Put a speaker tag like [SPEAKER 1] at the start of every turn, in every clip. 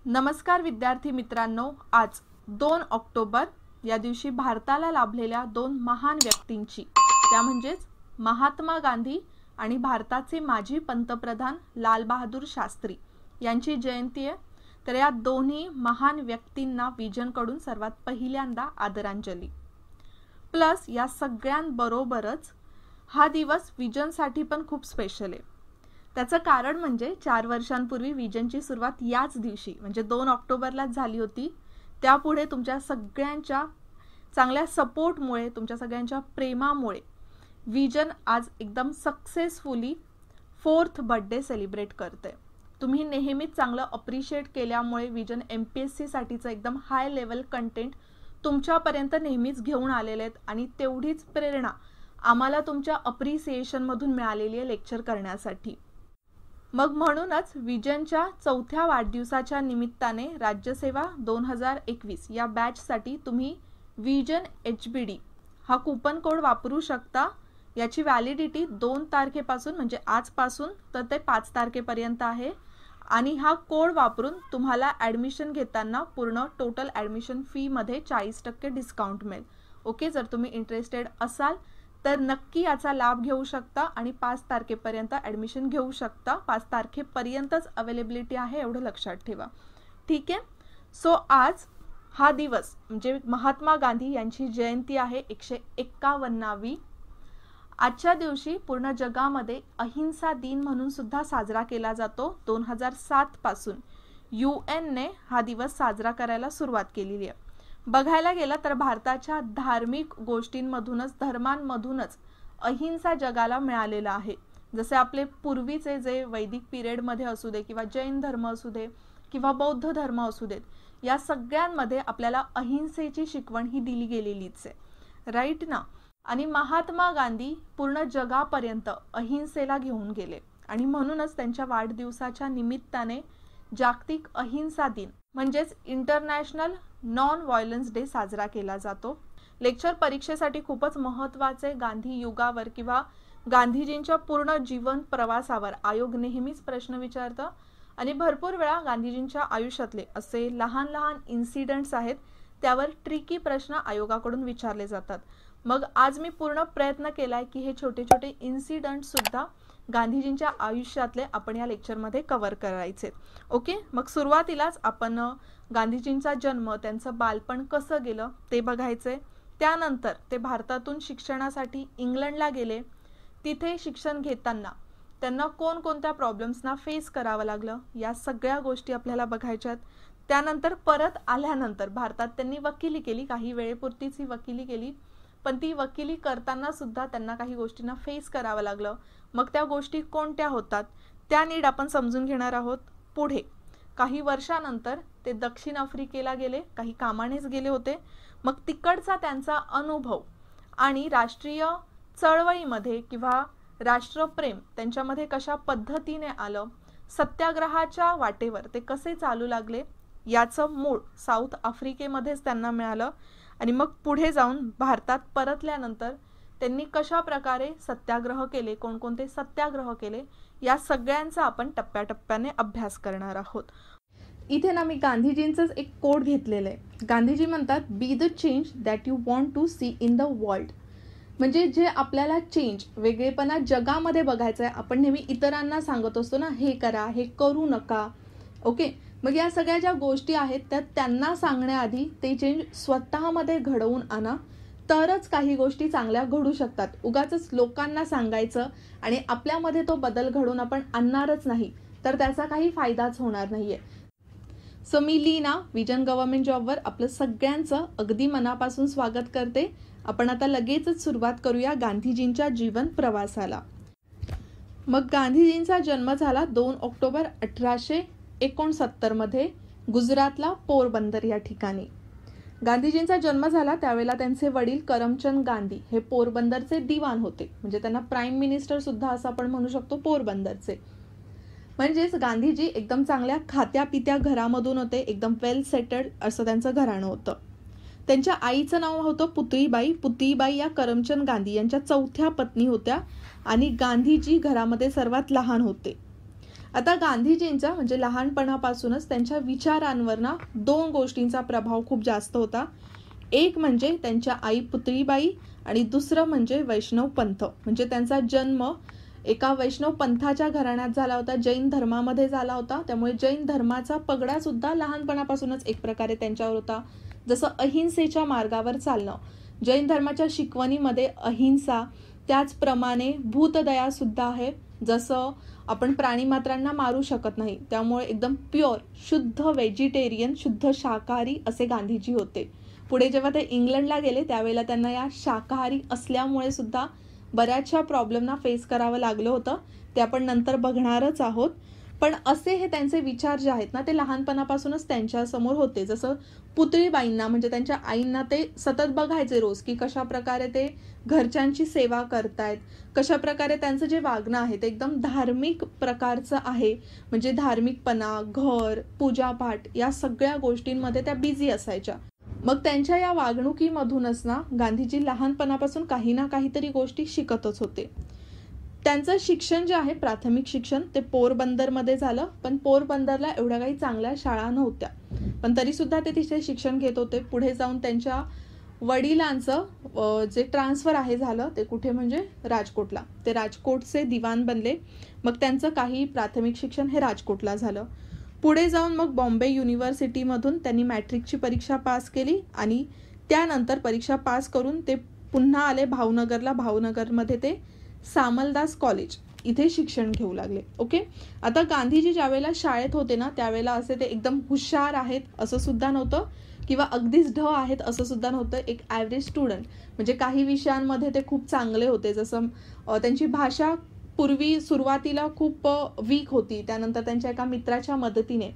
[SPEAKER 1] नमस्कार विद्यार्थी मित्रांनो, आज 2 ऑक्टोबर या दिवशी भारताला लाभलेल्या दोन महान व्यक्तींची, त्या म्हणजेच महात्मा गांधी आणि भारताचे माजी पंतप्रधान लाल बहादूर शास्त्री यांची जयंती आहे। तर या दोन्ही महान व्यक्तींना विजनकडून सर्वात पहिल्यांदा आदरांजली। प्लस या सगळ्यांबरोबरच हा दिवस विजनसाठी पण खूप स्पेशल आहे। त्याचं कारण म्हणजे 4 वर्षांपूर्वी विजनची सुरुवात याच दिवशी म्हणजे 2 ऑक्टोबरलाच झाली होती। त्यापुढे तुमच्या सगळ्यांच्या चांगल्या सपोर्टमुळे, तुमच्या सगळ्यांच्या प्रेमामुळे विजन आज एकदम सक्सेसफुली 4th बर्थडे सेलिब्रेट करते। तुम्ही नेहमीच चांगलं अप्रिशिएट केल्यामुळे विजन MPSC साठीचं एकदम हाय लेवल कंटेंट तुमच्यापर्यंत नेहमीच घेऊन आलेले आहेत आणि तेवढीच प्रेरणा आम्हाला तुमच्या अप्रिसिएशन मधून मिळालेली आहे लेक्चर करण्यासाठी। मग म्हणूनच विजनच्या 4थ्या वाढदिवसाच्या निमित्ताने राज्यसेवा 2021 या बॅचसाठी तुम्ही विजन HBD हा कूपन कोड वापरू शकता। याची व्हॅलिडिटी 2 तारखेपासून म्हणजे आजपासून तर ते 5 तारखेपर्यंत आहे आणि हा कोड वापरून तुम्हाला ॲडमिशन घेताना पूर्ण टोटल ॲडमिशन फी मध्ये 40% डिस्काउंट मिळेल। ओके, जर तुम्ही इंटरेस्टेड असाल तर नक्की याचा लाभ घेऊ शकता आणि 5 तारखेपर्यंत ॲडमिशन घेऊ शकता। 5 तारखेपर्यंतच अवेलेबिलिटी आहे, एवढं लक्षात ठेवा। ठीक आहे, सो आज हा दिवस म्हणजे महात्मा गांधी यांची जयंती आहे 151वी। आजच्या दिवशी पूर्ण जगामध्ये अहिंसा दिन म्हणून सुद्धा साजरा केला जातो। 2007 पासून UN ने हा दिवस साजरा करायला सुरुवात केलेली आहे। बघायला गेला तर भारताच्या धार्मिक गोष्टींमधूनच, धर्मांमधूनच अहिंसा जगाला मिळालेला आहे। जसे आपले पूर्वीचे जे वैदिक पिरियड मध्ये असू दे किंवा जैन धर्म असू दे किंवा बौद्ध धर्म असू देत, या सगळ्यांमध्ये आपल्याला अहिंसेची शिकवण ही दिली गेलेलीच आहे, राईट ना। आणि महात्मा गांधी पूर्ण जगापर्यंत अहिंसेला घेऊन गेले आणि म्हणूनच त्यांच्या वाढदिवसाच्या निमित्ताने जागतिक अहिंसा दिन म्हणजेच इंटरनॅशनल नॉन व्हायलन्स डे साजरा केला जातो। लेक्चर परीक्षेसाठी खूपच महत्त्वाचे गांधी युगावर किंवा गांधीजींच्या पूर्ण जीवन प्रवासावर आयोग नेहमीच प्रश्न विचारतं आणि भरपूर वेळा गांधीजींच्या आयुष्यातले असे लहान लहान इन्सिडेंट्स आहेत त्यावर ट्रिकी प्रश्न आयोगाकडून विचारले जातात। मग आज मी पूर्ण प्रयत्न केलाय की हे छोटे छोटे इन्सिडेंट सुद्धा गांधीजींच्या आयुष्यातले आपण या लेक्चरमध्ये कव्हर करायचे। ओके, मग सुरुवातीलाच आपण गांधीजींचा जन्म, त्यांचं बालपण कसं गेलं ते बघायचे। त्यानंतर ते भारतातून शिक्षणासाठी इंग्लंडला गेले, तिथे शिक्षण घेताना त्यांना कोणकोणत्या प्रॉब्लेम्सना फेस करावं लागलं या सगळ्या गोष्टी आपल्याला बघायच्यात। त्यानंतर परत आल्यानंतर भारतात त्यांनी वकिली केली, काही वेळेपुरतीच ही वकिली केली, पण ती वकिली करताना सुद्धा त्यांना काही गोष्टींना फेस करावं लागलं। मग त्या गोष्टी कोणत्या होतात त्या नीट आपण समजून घेणार आहोत। पुढे काही वर्षानंतर ते दक्षिण आफ्रिकेला गेले, काही कामानेच गेले होते। मग तिकडचा त्यांचा अनुभव आणि राष्ट्रीय चळवळीमध्ये किंवा राष्ट्रप्रेम त्यांच्यामध्ये कशा पद्धतीने आलं, सत्याग्रहाच्या वाटेवर ते कसे चालू लागले याचं मूळ साऊथ आफ्रिकेमध्येच त्यांना मिळालं आणि मग पुढे जाऊन भारतात परतल्यानंतर त्यांनी कशा प्रकारे सत्याग्रह केले, कोणकोणते सत्याग्रह केले या सगळ्यांचा आपण टप्प्याटप्प्याने अभ्यास करणार आहोत। इथे ना मी गांधीजींचंच एक कोट घेतलेलं आहे। गांधीजी म्हणतात, be the change that you want to see in the world. म्हणजे जे आपल्याला चेंज, वेगळेपणा जगामध्ये बघायचं आहे, आपण नेहमी इतरांना सांगत असतो ना, हे करा, हे करू नका। ओके, मग या सगळ्या ज्या गोष्टी आहेत त्या त्यांना सांगण्याआधी ते चेंज स्वतःमध्ये घडवून आणा, तरच काही गोष्टी चांगल्या घडू शकतात। उगाचच लोकांना सांगायचं आणि आपल्यामध्ये तो बदल घडवून आपण आणणारच नाही तर त्याचा काही फायदाच होणार नाहीये। सो मी लीना विजन गव्हर्नमेंट जॉबवर आपलं सगळ्यांचं अगदी मनापासून स्वागत करते। आपण आता लगेचच सुरुवात करूया गांधीजींच्या जीवन प्रवासाला। मग गांधीजींचा जन्म झाला 2 ऑक्टोबर 1869 मध्ये गुजरातला पोरबंदर या ठिकाणी। गांधीजींचा जन्म झाला त्यावेळेला त्यांचे वडील करमचंद गांधी हे पोरबंदरचे दिवाण होते, म्हणजे त्यांना प्राईम मिनिस्टर सुद्धा असं आपण म्हणू शकतो पोरबंदरचे। म्हणजेच गांधीजी एकदम चांगल्या खात्या पित्या घरामधून होते, एकदम वेल सेटल्ड असं त्यांचं घराणं होतं। त्यांच्या आईचं नाव होतं पुतळीबाई। पुतळीबाई या करमचंद गांधी यांच्या 4थ्या पत्नी होत्या आणि गांधीजी घरामध्ये सर्वात लहान होते। आता गांधीजींचा म्हणजे लहानपणापासूनच त्यांच्या विचारांवर ना 2 गोष्टींचा प्रभाव खूप जास्त होता. एक म्हणजे त्यांच्या आई पुतळीबाई आणि दुसरं म्हणजे वैष्णव पंथ. म्हणजे त्यांचा जन्म एका वैष्णव पंथाच्या घराण्यात झाला होता, जैन धर्मामध्ये झाला होता. त्यामुळे जैन धर्माचा पगडा सुद्धा लहानपणापासूनच एक प्रकारे त्यांच्यावर होता. जसं अहिंसेच्या मार्गावर चालणं, जैन धर्माच्या शिकवणीमध्ये अहिंसा, त्याचप्रमाणे भूतदया सुद्धा आहे. जसं आपण प्राणीमात्रांना मारू शकत नाही, त्यामुळे एकदम प्युअर शुद्ध व्हेजिटेरियन, शुद्ध शाकाहारी असे गांधीजी होते. पुढे जेव्हा ते इंग्लंडला गेले त्यावेळेला त्यांना या शाकाहारी असल्यामुळे सुद्धा बऱ्याचशा प्रॉब्लेमना फेस करावं लागलं होतं. ते आपण नंतर बघणारच आहोत. पण असे हे त्यांचे विचार जे आहेत ना ते लहानपणापासूनच त्यांच्यासमोर होते. जसं पुतळीबाईंना म्हणजे त्यांच्या आईंना ते सतत बघायचे रोज की कशा प्रकारे ते घरच्यांची सेवा करतायत, कशा प्रकारे त्यांचं जे वागणं आहे ते एकदम धार्मिक प्रकारचं आहे. म्हणजे धार्मिकपणा, घर, पूजापाठ या सगळ्या गोष्टींमध्ये त्या बिझी असायच्या. मग त्यांच्या या वागणुकीमधूनच ना गांधीजी लहानपणापासून काही ना काहीतरी गोष्टी शिकतच होते. त्यांचं शिक्षण जे आहे प्राथमिक शिक्षण ते पोरबंदरमध्ये झालं. पण पोरबंदरला एवढ्या काही चांगल्या शाळा नव्हत्या, पण तरीसुद्धा ते तिथे शिक्षण घेत होते. पुढे जाऊन त्यांच्या वडिलांचं जे ट्रान्सफर आहे झालं ते कुठे म्हणजे राजकोटला. ते राजकोटचे दिवाण बनले. मग त्यांचं काही प्राथमिक शिक्षण हे राजकोटला झालं. पुढे जाऊन मग बॉम्बे युनिव्हर्सिटीमधून त्यांनी मॅट्रिकची परीक्षा पास केली आणि त्यानंतर परीक्षा पास करून ते पुन्हा आले भावनगरला. भावनगरमध्ये ते सामलदास कॉलेज इथे शिक्षण घेऊ लागले. ओके. आता गांधीजी ज्यावेळेला शाळेत होते ना त्यावेळेला असे ते एकदम हुशार आहेत असं सुद्धा नव्हतं किंवा अगदीच ढ आहेत असं सुद्धा नव्हतं. एक ॲव्हरेज स्टुडंट, म्हणजे काही विषयांमध्ये ते खूप चांगले होते. जसं त्यांची भाषा पूर्वी सुरुवातीला खूप वीक होती, त्यानंतर त्यांच्या एका मित्राच्या मदतीने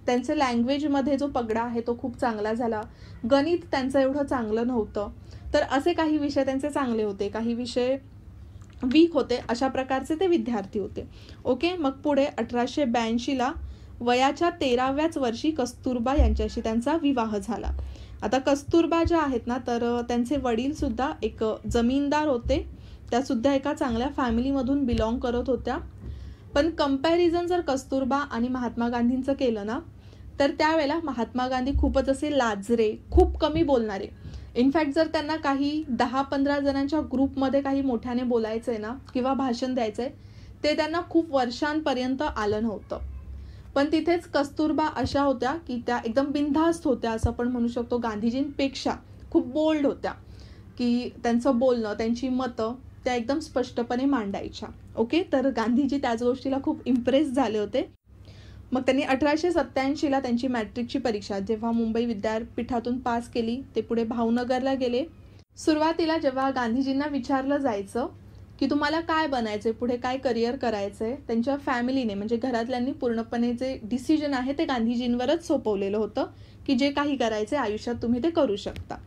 [SPEAKER 1] त्यांचं लँग्वेजमध्ये जो पगडा आहे तो खूप चांगला झाला. गणित त्यांचं एवढं चांगलं नव्हतं. तर असे काही विषय त्यांचे चांगले होते, काही विषय वीक होते, अशा प्रकारचे ते विद्यार्थी होते. ओके. मग पुढे 1882ला वयाच्या 13व्याच वर्षी कस्तुरबा यांच्याशी त्यांचा विवाह झाला. आता कस्तुरबा ज्या आहेत ना तर त्यांचे वडील सुद्धा एक जमीनदार होते. त्या सुद्धा एका चांगल्या फॅमिलीमधून बिलॉंग करत होत्या. पण कंपॅरिझन जर कस्तुरबा आणि महात्मा गांधींचं केलं ना तर त्यावेळेला महात्मा गांधी खूपच असे लाजरे, खूप कमी बोलणारे. इनफॅक्ट जर त्यांना काही 10-15 जणांच्या ग्रुपमध्ये काही मोठ्याने बोलायचंय ना किंवा भाषण द्यायचंय ते त्यांना खूप वर्षांपर्यंत आलं नव्हतं. पण तिथेच कस्तुरबा अशा होत्या की त्या एकदम बिनधास्त होत्या असं आपण म्हणू शकतो. गांधीजींपेक्षा खूप बोल्ड होत्या की त्यांचं बोलणं, त्यांची मतं त्या एकदम स्पष्टपणे मांडायच्या. ओके. तर गांधीजी त्याच गोष्टीला खूप इम्प्रेस झाले होते. मग त्यांनी 1887ला त्यांची मॅट्रिकची परीक्षा जेव्हा मुंबई विद्यापीठातून पास केली ते पुढे भावनगरला गेले. सुरुवातीला जेव्हा गांधीजींना विचारलं जायचं की तुम्हाला काय बनायचंय, पुढे काय करिअर करायचंय, त्यांच्या फॅमिलीने म्हणजे घरातल्यांनी पूर्णपणे जे डिसिजन आहे ते गांधीजींवरच सोपवलेलं होतं की जे काही करायचं आयुष्यात तुम्ही ते करू शकता.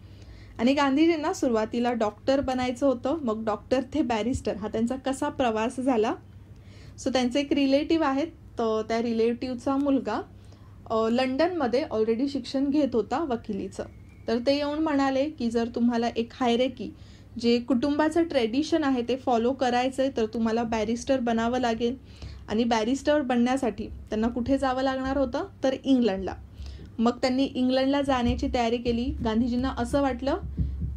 [SPEAKER 1] आणि गांधीजींना सुरुवातीला डॉक्टर बनायचं होतं. मग डॉक्टर ते बॅरिस्टर हा त्यांचा कसा प्रवास झाला. सो त्यांचे एक रिलेटिव्ह आहेत, तर त्या रिलेटिव्हचा मुलगा लंडनमध्ये ऑलरेडी शिक्षण घेत होता वकिलीचं. तर ते येऊन म्हणाले की जर तुम्हाला एक हायरेकी जे कुटुंबाचं ट्रेडिशन आहे ते फॉलो करायचं आहे तर तुम्हाला बॅरिस्टर बनावं लागेल. आणि बॅरिस्टर बनण्यासाठी त्यांना कुठे जावं लागणार होतं तर इंग्लंडला. मग त्यांनी इंग्लंडला जाण्याची तयारी केली. गांधीजींना असं वाटलं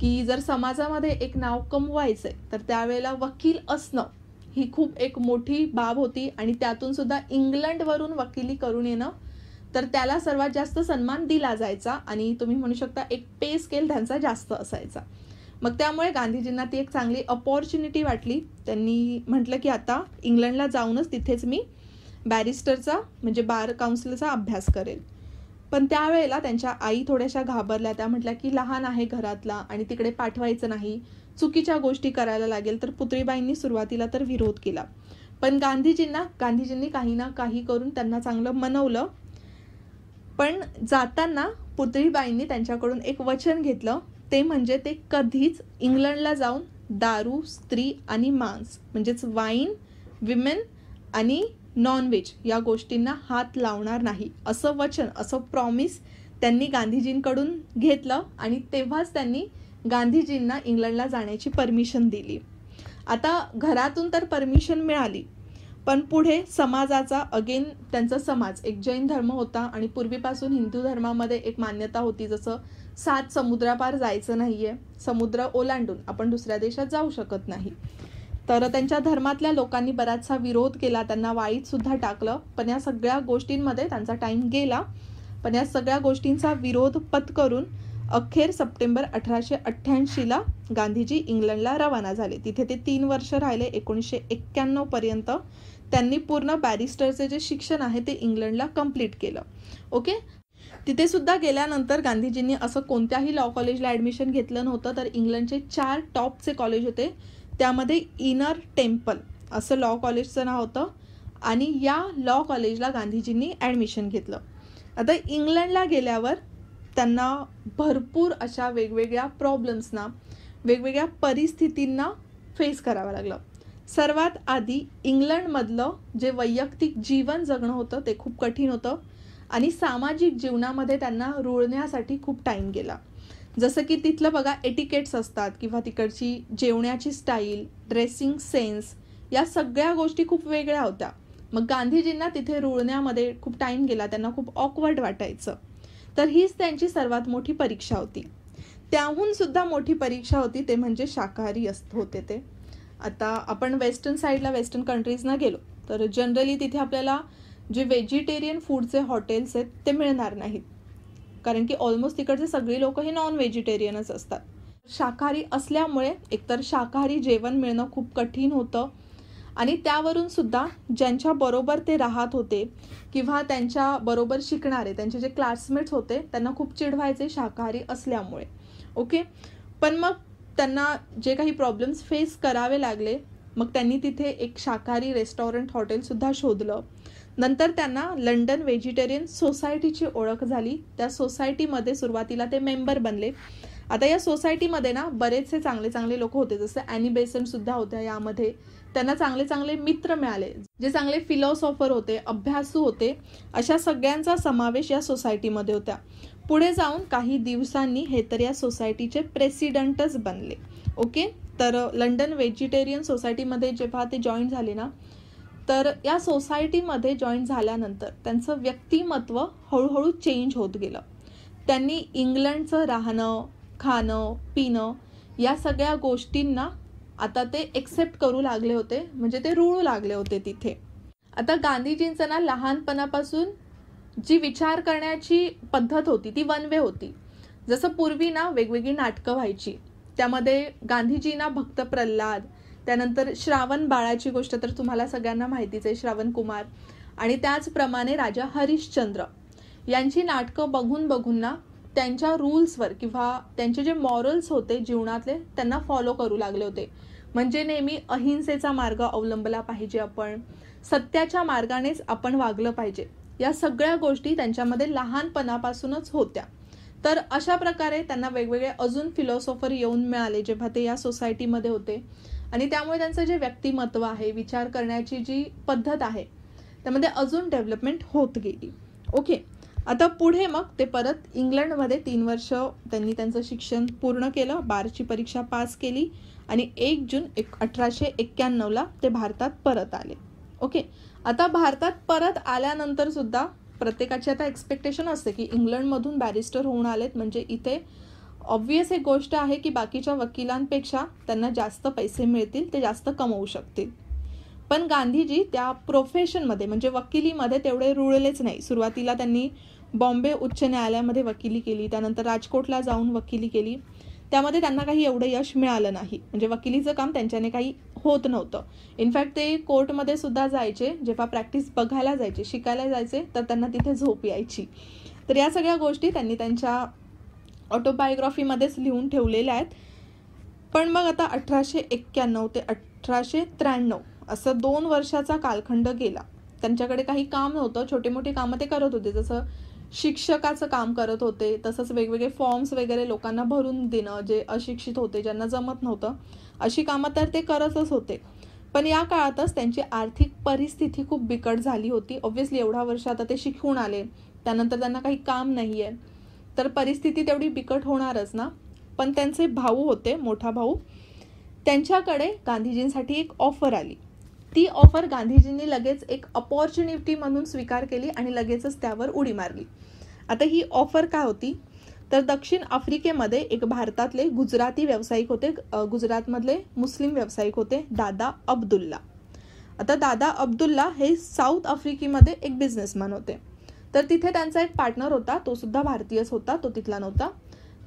[SPEAKER 1] की जर समाजामध्ये एक नाव कमवायचंय तर त्यावेळेला वकील असणं ही खूप एक मोठी बाब होती आणि त्यातून सुद्धा इंग्लंडवरून वकिली करून येणं तर त्याला सर्वात जास्त सन्मान दिला जायचा आणि तुम्ही म्हणू शकता एक पे स्केल त्यांचा जास्त असायचा. मग त्यामुळे गांधीजींना ती एक चांगली अपॉर्च्युनिटी वाटली. त्यांनी म्हटलं की आता इंग्लंडला जाऊनच तिथेच मी बॅरिस्टरचा म्हणजे बार काउन्सिलचा अभ्यास करेल. पण त्यावेळेला त्यांच्या आई थोड्याशा घाबरल्या. त्या म्हटल्या की लहान आहे घरातला आणि तिकडे पाठवायचं नाही, चुकीच्या गोष्टी करायला लागेल. तर पुतळीबाईंनी सुरुवातीला तर विरोध केला. पण गांधीजींनी काही ना काही करून त्यांना चांगलं मनवलं. पण जाताना पुतळीबाईंनी त्यांच्याकडून एक वचन घेतलं, ते म्हणजे ते कधीच इंग्लंडला जाऊन दारू, स्त्री आणि मांस म्हणजेच वाईन, विमेन आणि नॉनव्हेज या गोष्टींना हात लावणार नाही असं वचन, असं प्रॉमिस त्यांनी गांधीजींकडून घेतलं. आणि तेव्हाच त्यांनी गांधीजींना इंग्लंडला जाण्याची परमिशन दिली. आता घरातून तर परमिशन मिळाली, पण पुढे समाजाचा अगेन त्यांचा समाज एक जैन धर्म होता आणि पूर्वीपासून हिंदू धर्मामध्ये एक मान्यता होती, जसं 7 समुद्रापार जायचं नाहीये, समुद्र ओलांडून आपण दुसऱ्या देशात जाऊ शकत नाही. तर त्यांच्या धर्मातल्या लोकांनी बराचसा विरोध केला, त्यांना वाळीत सुद्धा टाकलं. पण या सगळ्या गोष्टींमध्ये त्यांचा टाइम गेला. पण या सगळ्या गोष्टींचा विरोध पत्करून अखेर सप्टेंबर 1888ला गांधीजी इंग्लंडला रवाना झाले. तिथे ते 3 वर्ष राहिले. 1991 पर्यंत त्यांनी पूर्ण बॅरिस्टरचे जे शिक्षण आहे ते इंग्लंडला कंप्लीट केलं. ओके, तिथे सुद्धा गेल्यानंतर गांधीजींनी असं कोणत्याही लॉ कॉलेजला ॲडमिशन घेतलं नव्हतं. तर इंग्लंडचे 4 टॉपचे कॉलेज होते, त्यामध्ये इनर टेम्पल असं लॉ कॉलेजचं नाव होतं आणि या लॉ कॉलेजला गांधीजींनी ॲडमिशन घेतलं. आता इंग्लंडला गेल्यावर त्यांना भरपूर अशा वेगवेगळ्या प्रॉब्लेम्सना, वेगवेगळ्या परिस्थितींना फेस करावं लागलं. सर्वात आधी इंग्लंडमधलं जे वैयक्तिक जीवन जगणं होतं ते खूप कठीण होतं आणि सामाजिक जीवनामध्ये त्यांना रुळण्यासाठी खूप टाईम गेला. जसं की तिथलं बघा एटिकेट्स असतात किंवा तिकडची जेवण्याची स्टाईल, ड्रेसिंग सेन्स, या सगळ्या गोष्टी खूप वेगळ्या होत्या. मग गांधीजींना तिथे रुळण्यामध्ये खूप टाईम गेला, त्यांना खूप ऑकवर्ड वाटायचं. तर हीच त्यांची सर्वात मोठी परीक्षा होती. त्याहून सुद्धा मोठी परीक्षा होती ते म्हणजे शाकाहारी होते ते. आता आपण वेस्टर्न साईडला, वेस्टर्न कंट्रीजना गेलो तर जनरली तिथे आपल्याला जे व्हेजिटेरियन फूडचे हॉटेल्स आहेत ते मिळणार नाहीत, कारण की ऑलमोस्ट तिकडचे सगळी लोक हे नॉन व्हेजिटेरियनच असतात. शाकाहारी असल्यामुळे एकतर शाकाहारी जेवण मिळणं खूप कठीण होतं आणि त्यावरून सुद्धा ज्यांच्याबरोबर ते राहत होते किंवा त्यांच्याबरोबर शिकणारे त्यांचे जे क्लासमेट्स होते त्यांना खूप चिडवायचे शाकाहारी असल्यामुळे. ओके, पण मग त्यांना जे काही प्रॉब्लेम्स फेस करावे लागले, मग त्यांनी तिथे एक शाकाहारी रेस्टॉरंट हॉटेलसुद्धा शोधलं. नंतर त्यांना लंडन व्हेजिटेरियन सोसायटीची ओळख झाली. त्या सोसायटीमध्ये सुरुवातीला ते मेंबर बनले. आता या सोसायटीमध्ये ना बरेचसे चांगले चांगले लोक होते, जसे ॲनी बेसंटसुद्धा होत्या यामध्ये. त्यांना चांगले चांगले मित्र मिळाले, जे चांगले फिलॉसॉफर होते, अभ्यासू होते. अशा सगळ्यांचा समावेश या सोसायटीमध्ये होत्या. पुढे जाऊन काही दिवसांनी हे तर या सोसायटीचे प्रेसिडेंटच बनले. ओके, तर लंडन व्हेजिटेरियन सोसायटीमध्ये जेव्हा ते जॉईन झाले ना, तर या सोसायटीमध्ये जॉईन झाल्यानंतर त्यांचं व्यक्तिमत्व हळूहळू चेंज होत गेलं. त्यांनी इंग्लंडचं राहणं, खाणं, पिणं या सगळ्या गोष्टींना आता ते एक्सेप्ट करू लागले होते, म्हणजे ते रुळू लागले होते तिथे. आता गांधीजींचं ना लहानपणापासून जी विचार करण्याची पद्धत होती ती वन वे होती. जसं पूर्वी ना वेगवेगळी नाटकं व्हायची, त्यामध्ये गांधीजींना भक्त प्रल्हाद, त्यानंतर श्रावण बाळाची गोष्ट तर तुम्हाला सगळ्यांना माहितीच आहे, श्रावण कुमार, आणि त्याचप्रमाणे राजा हरिश्चंद्र यांची नाटकं बघून बघून ना त्यांच्या रूल्सवर किंवा त्यांचे जे मॉरल्स होते जीवनातले त्यांना फॉलो करू लागले होते. म्हणजे नेहमी अहिंसेचा मार्ग अवलंबला पाहिजे, आपण सत्याच्या मार्गानेच आपण वागलं पाहिजे, या सगळ्या गोष्टी त्यांच्यामध्ये लहानपणापासूनच होत्या. तर अशा प्रकारे त्यांना वेगवेगळे अजून फिलॉसॉफर येऊन मिळाले जेव्हा ते या सोसायटीमध्ये होते आणि त्यामुळे त्यांचं जे व्यक्तिमत्व आहे, विचार करण्याची जी पद्धत आहे त्यामध्ये अजून डेव्हलपमेंट होत गेली. ओके, आता पुढे मग ते परत इंग्लंडमध्ये 3 वर्ष त्यांनी त्यांचं शिक्षण पूर्ण केलं, बारची परीक्षा पास केली आणि 1 जून 1891ला ते भारतात परत आले. ओके, आता भारतात परत आल्यानंतर सुद्धा प्रत्येकाची आता एक्सपेक्टेशन असते की इंग्लंडमधून बॅरिस्टर होऊन आलेत म्हणजे इथे ऑब्व्हियस एक गोष्ट आहे की बाकीच्या वकिलांपेक्षा त्यांना जास्त पैसे मिळतील, ते जास्त कमवू शकतील. पण गांधीजी त्या प्रोफेशनमध्ये म्हणजे वकिलीमध्ये तेवढे रुळलेच नाही. सुरुवातीला त्यांनी बॉम्बे उच्च न्यायालयामध्ये वकिली केली, त्यानंतर राजकोटला जाऊन वकिली केली. त्यामध्ये त्यांना काही एवढं यश मिळालं नाही, म्हणजे वकिलीचं काम त्यांच्याने काही होत नव्हतं. इनफॅक्ट ते कोर्टमध्ये सुद्धा जायचे, जेव्हा प्रॅक्टिस बघायला जायचे, शिकायला जायचे, तर त्यांना तिथे झोप यायची. तर या सगळ्या गोष्टी त्यांनी त्यांच्या ऑटोबायोग्राफीमध्येच लिहून ठेवलेल्या आहेत. पण मग आता 1891 ते 1893 असं 2 वर्षाचा कालखंड गेला. त्यांच्याकडे काही काम नव्हतं, छोटे मोठे कामं ते करत होते, जसं शिक्षकाचं काम करत होते, तसंच वेगवेगळे फॉर्म्स वगैरे लोकांना भरून देणं, जे अशिक्षित होते, ज्यांना जमत नव्हतं, अशी कामं तर ते करतच होते. पण या काळातच त्यांची आर्थिक परिस्थिती खूप बिकट झाली होती. ऑब्व्हियसली एवढा वर्ष आता ते शिकून आले, त्यानंतर त्यांना काही काम नाही आहे, तर परिस्थिती तेवढी बिकट होणारच ना. पण त्यांचे भाऊ होते, मोठा भाऊ, त्यांच्याकडे गांधीजींसाठी एक ऑफर आली. ती ऑफर गांधीजींनी लगेच एक अपॉर्च्युनिटी म्हणून स्वीकार केली आणि लगेचच त्यावर उडी मारली. आता ही ऑफर काय होती, तर दक्षिण आफ्रिकेमध्ये एक भारतातले गुजराती व्यावसायिक होते, गुजरातमधले मुस्लिम व्यावसायिक होते, दादा अब्दुल्ला. आता दादा अब्दुल्ला हे साऊथ आफ्रिकेमध्ये एक बिझनेसमॅन होते. तर तिथे त्यांचा एक पार्टनर होता, तो सुद्धा भारतीयच होता, तो तिथला नव्हता.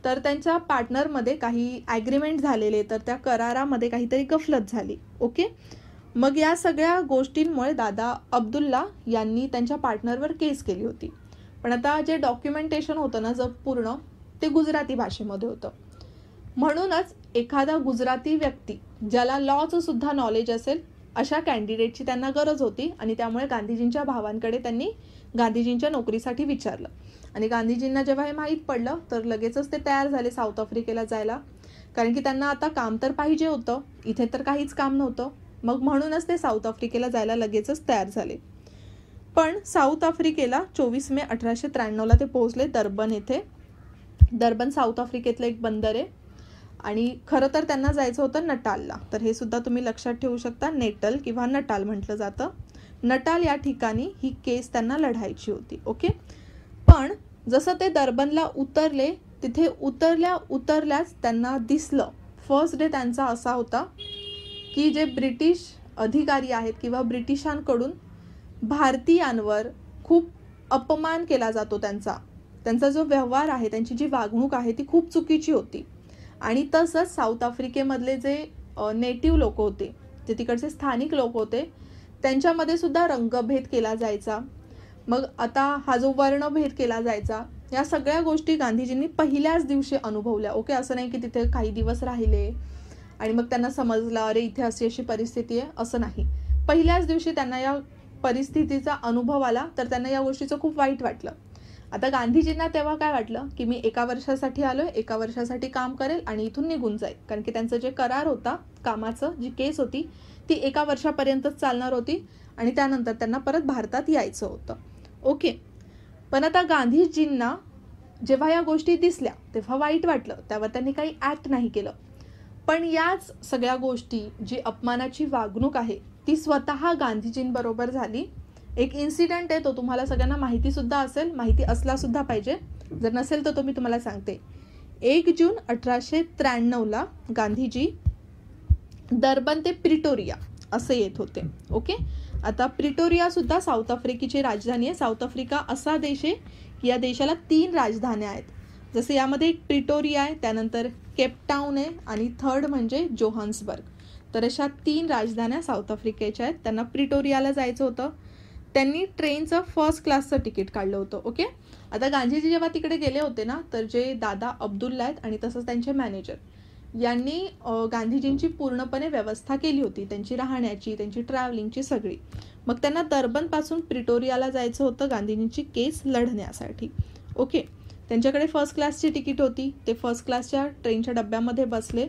[SPEAKER 1] तर त्यांच्या पार्टनरमध्ये काही ॲग्रीमेंट झालेले, तर त्या करारामध्ये काहीतरी गफलत झाली. ओके, मग या सगळ्या गोष्टींमुळे दादा अब्दुल्ला यांनी त्यांच्या पार्टनरवर केस केली होती. पण आता जे डॉक्युमेंटेशन होतं ना जर पूर्ण, ते गुजराती भाषेमध्ये होतं. म्हणूनच एखादा गुजराती व्यक्ती ज्याला लॉचं सुद्धा नॉलेज असेल अशा कॅन्डिडेटची त्यांना गरज होती. आणि त्यामुळे गांधीजींच्या भावांकडे त्यांनी गांधीजींच्या नोकरीसाठी विचारलं. आणि गांधीजींना जेव्हा हे माहीत पडलं तर लगेचच ते तयार झाले साऊथ आफ्रिकेला जायला, कारण की त्यांना आता काम तर पाहिजे होतं, इथे तर काहीच काम नव्हतं. मग म्हणूनच ते साऊथ आफ्रिकेला जायला लगेचच तयार झाले. पण साऊथ आफ्रिकेला 24 मे 1893ला ते पोहोचले दर्बन येथे. दर्बन साऊथ आफ्रिकेतलं एक बंदर आहे. आणि खरं तर त्यांना जायचं होतं नटालला. तर हे सुद्धा तुम्ही लक्षात ठेवू शकता, नेटल किंवा नटाल म्हटलं जातं. नटाल या ठिकाणी ही केस त्यांना लढायची होती. ओके, पण जसं ते दर्बनला उतरले, तिथे उतरल्याच त्यांना दिसलं, फर्स्ट डे त्यांचा असा होता की जे ब्रिटिश अधिकारी आहेत किंवा ब्रिटिशांकडून भारतीयांवर खूप अपमान केला जातो. त्यांचा जो व्यवहार आहे, त्यांची जी वागणूक आहे ती खूप चुकीची होती. आणि तसंच साऊथ आफ्रिकेमधले जे नेटिव्ह लोक होते, जे तिकडचे स्थानिक लोक होते, त्यांच्यामध्ये सुद्धा रंगभेद केला जायचा. मग आता हा जो वर्णभेद केला जायचा, या सगळ्या गोष्टी गांधीजींनी पहिल्याच दिवशी अनुभवल्या. ओके, असं नाही की तिथे काही दिवस राहिले आणि मग त्यांना समजलं अरे इथे अशी अशी परिस्थिती आहे, असं नाही. पहिल्याच दिवशी त्यांना या परिस्थितीचा अनुभव आला, तर त्यांना या गोष्टीचं खूप वाईट वाटलं. आता गांधीजींना तेव्हा काय वाटलं की मी 1 वर्षासाठी आलोय, 1 वर्षासाठी काम करेल आणि इथून निघून जाईल. कारण की त्यांचं जे करार होता कामाचं, जी केस होती ती 1 वर्षापर्यंतच चालणार होती आणि त्यानंतर त्यांना परत भारतात यायचं होतं. ओके, पण आता गांधीजींना जेव्हा या गोष्टी दिसल्या तेव्हा वाईट वाटलं, तेव्हा त्यांनी काही ॲक्ट नाही केलं. पण याच सगळ्या गोष्टी, जी अपमानाची वागणूक आहे ती स्वतः गांधीजींबरोबर झाली. एक इन्सिडेंट आहे, तो तुम्हाला सगळ्यांना माहिती सुद्धा असेल, माहिती असला सुद्धा पाहिजे, जर नसेल तर तो मी तुम्हाला सांगते. 1 जून 1893ला गांधीजी दर्बन ते प्रिटोरिया असं येत होते. ओके, आता प्रिटोरिया सुद्धा साऊथ आफ्रिकेची राजधानी आहे. साऊथ आफ्रिका असा देश आहे की या देशाला 3 राजधान्या आहेत. जसं यामध्ये एक प्रिटोरिया आहे, त्यानंतर केपटाऊन आहे आणि थर्ड म्हणजे जोहान्सबर्ग. तर अशा 3 राजधान्या साऊथ आफ्रिकेच्या आहेत. त्यांना प्रिटोरियाला जायचं होतं. त्यांनी ट्रेनचं फर्स्ट क्लासचं तिकीट काढलं होतं. ओके, आता गांधीजी जेव्हा तिकडे गेले होते ना, तर जे दादा अब्दुल्ला आहेत आणि तसंच त्यांचे मॅनेजर यांनी गांधीजींची पूर्णपणे व्यवस्था केली होती, त्यांची राहण्याची, त्यांची ट्रॅव्हलिंगची सगळी. मग त्यांना दर्बनपासून प्रिटोरियाला जायचं होतं गांधीजींची केस लढण्यासाठी. ओके, त्यांच्याकडे फर्स्ट क्लासची तिकीट होती. ते फर्स्ट क्लासच्या ट्रेनच्या डब्यामध्ये बसले.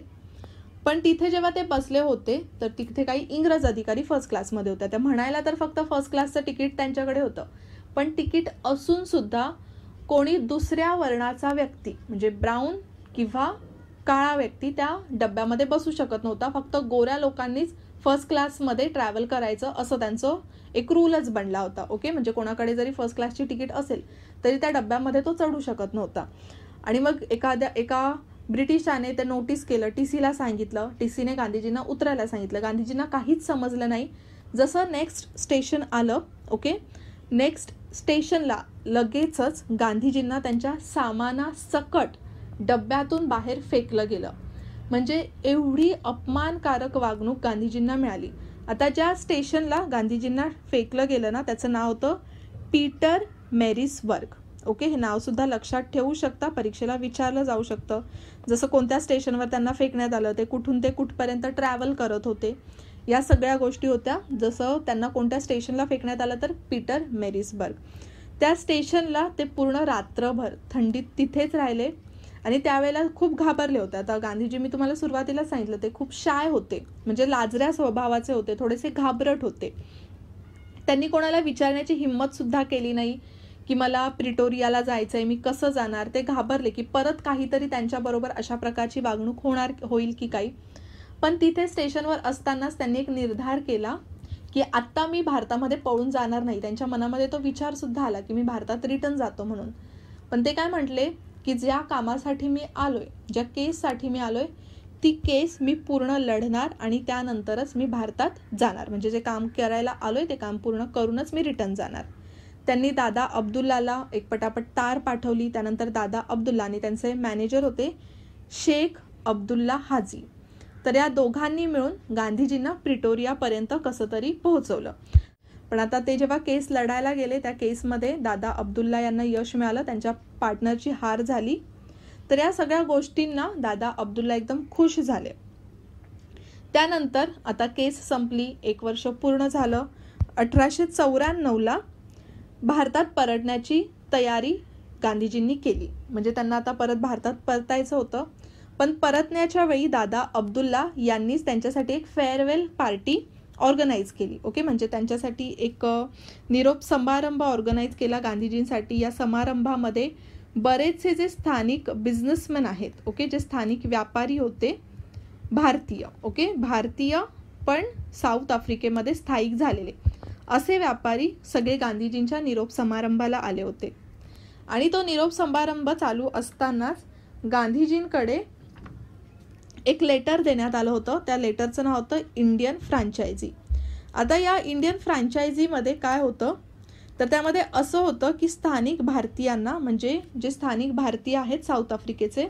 [SPEAKER 1] पण तिथे जेव्हा ते बसले होते तर तिथे काही इंग्रज अधिकारी फर्स्ट क्लासमध्ये होत्या. त्या म्हणायला तर फक्त फर्स्ट क्लासचं तिकीट त्यांच्याकडे होतं, पण तिकीट असून सुद्धा कोणी दुसऱ्या वर्णाचा व्यक्ती म्हणजे ब्राऊन किंवा काळा व्यक्ती त्या डब्यामध्ये बसू शकत नव्हता. फक्त गोऱ्या लोकांनीच फर्स्ट क्लासमध्ये ट्रॅव्हल करायचं असं त्यांचं एक रूलच बनला होता. ओके, म्हणजे कोणाकडे जरी फर्स्ट क्लासची तिकीट असेल तरी त्या डब्यामध्ये तो चढू शकत नव्हता. आणि मग एका ब्रिटिशाने ते नोटीस केलं, TCला सांगितलं, TCने गांधीजींना उतरायला सांगितलं. गांधीजींना काहीच समजलं नाही. जसं नेक्स्ट स्टेशन आलं, ओके, नेक्स्ट स्टेशनला लगेचच गांधीजींना त्यांच्या सामानासकट डब्यातून बाहेर फेकलं गेलं. म्हणजे एवढी अपमानकारक वागणूक गांधीजींना मिळाली. आता ज्या स्टेशनला गांधीजींना फेकलं गेलं ना, त्याचं नाव होतं पीटर मॅरिसबर्ग. ओके, हे नाव सुद्धा लक्षात ठेवू शकता, परीक्षेला विचारलं जाऊ शकतं. जसं कोणत्या स्टेशनवर त्यांना फेकण्यात आलं, ते कुठून ते कुठपर्यंत ट्रॅव्हल करत होते, या सगळ्या गोष्टी होत्या. जसं त्यांना कोणत्या स्टेशनला फेकण्यात आलं तर पीटर मॅरिसबर्ग. त्या स्टेशनला ते पूर्ण रात्रभर थंडीत तिथेच राहिले आणि त्यावेळेला खूप घाबरले होते. आता गांधीजी मी तुम्हाला सुरुवातीला सांगितलं ते खूप शाय होते, म्हणजे लाजऱ्या स्वभावाचे होते, थोडेसे घाबरट होते. त्यांनी कोणाला विचारण्याची हिंमत सुद्धा केली नाही की मला प्रिटोरियाला जायचंय, मी कसं जाणार. ते घाबरले की परत काहीतरी त्यांच्याबरोबर अशा प्रकारची वागणूक होईल की काही. पण तिथे स्टेशनवर असतानाच त्यांनी एक निर्धार केला की आत्ता मी भारतामध्ये पळून जाणार नाही. त्यांच्या मनामध्ये तो विचार सुद्धा आला की मी भारतात रिटर्न जातो म्हणून. पण ते काय म्हटले की ज्या कामासाठी मी आलोय, ज्या केससाठी मी आलोय, ती केस मी पूर्ण लढणार आणि त्यानंतरच मी भारतात जाणार. म्हणजे जे काम करायला आलोय ते काम पूर्ण करूनच मी रिटर्न जाणार. त्यांनी दादा अब्दुल्लाला एक पटापट तार पाठवली. त्यानंतर दादा अब्दुल्ला आणि त्यांचे मॅनेजर होते शेख अब्दुल्ला हाजी. तर या दोघांनी मिळून गांधीजींना प्रिटोरियापर्यंत कसं तरी पोहोचवलं. पण आता ते जेव्हा केस लढायला गेले, त्या केसमध्ये दादा अब्दुल्ला यांना यश मिळालं, त्यांच्या पार्टनरची हार झाली. तर या सगळ्या गोष्टींना दादा अब्दुल्ला एकदम खुश झाले. त्यानंतर आता केस संपली, 1 वर्ष पूर्ण झालं. 1894ला भारतात परतण्याची तयारी गांधीजींनी केली. म्हणजे त्यांना आता परत भारतात परतायचं होतं. पण परतण्याच्या वेळी दादा अब्दुल्ला यांनीच त्यांच्यासाठी एक फेअरवेल पार्टी ऑर्गनाईज केली. ओके, म्हणजे त्यांच्यासाठी एक निरोप समारंभ ऑर्गनाईज केला गांधीजींसाठी. या समारंभामध्ये बरेचसे जे स्थानिक बिझनेसमॅन आहेत, ओके, जे स्थानिक व्यापारी होते भारतीय, ओके, भारतीय पण साऊथ आफ्रिकेमध्ये स्थायिक झालेले असे व्यापारी सगळे गांधीजींच्या निरोप समारंभाला आले होते. आणि तो निरोप समारंभ चालू असतानाच गांधीजींकडे एक लेटर देण्यात आलं होतं. त्या लेटरचं नाव होतं इंडियन फ्रँचायझी. आता या इंडियन फ्रँचायझीमध्ये काय होतं तर त्यामध्ये असं होतं की स्थानिक भारतीयांना, म्हणजे जे स्थानिक भारतीय आहेत साऊथ आफ्रिकेचे,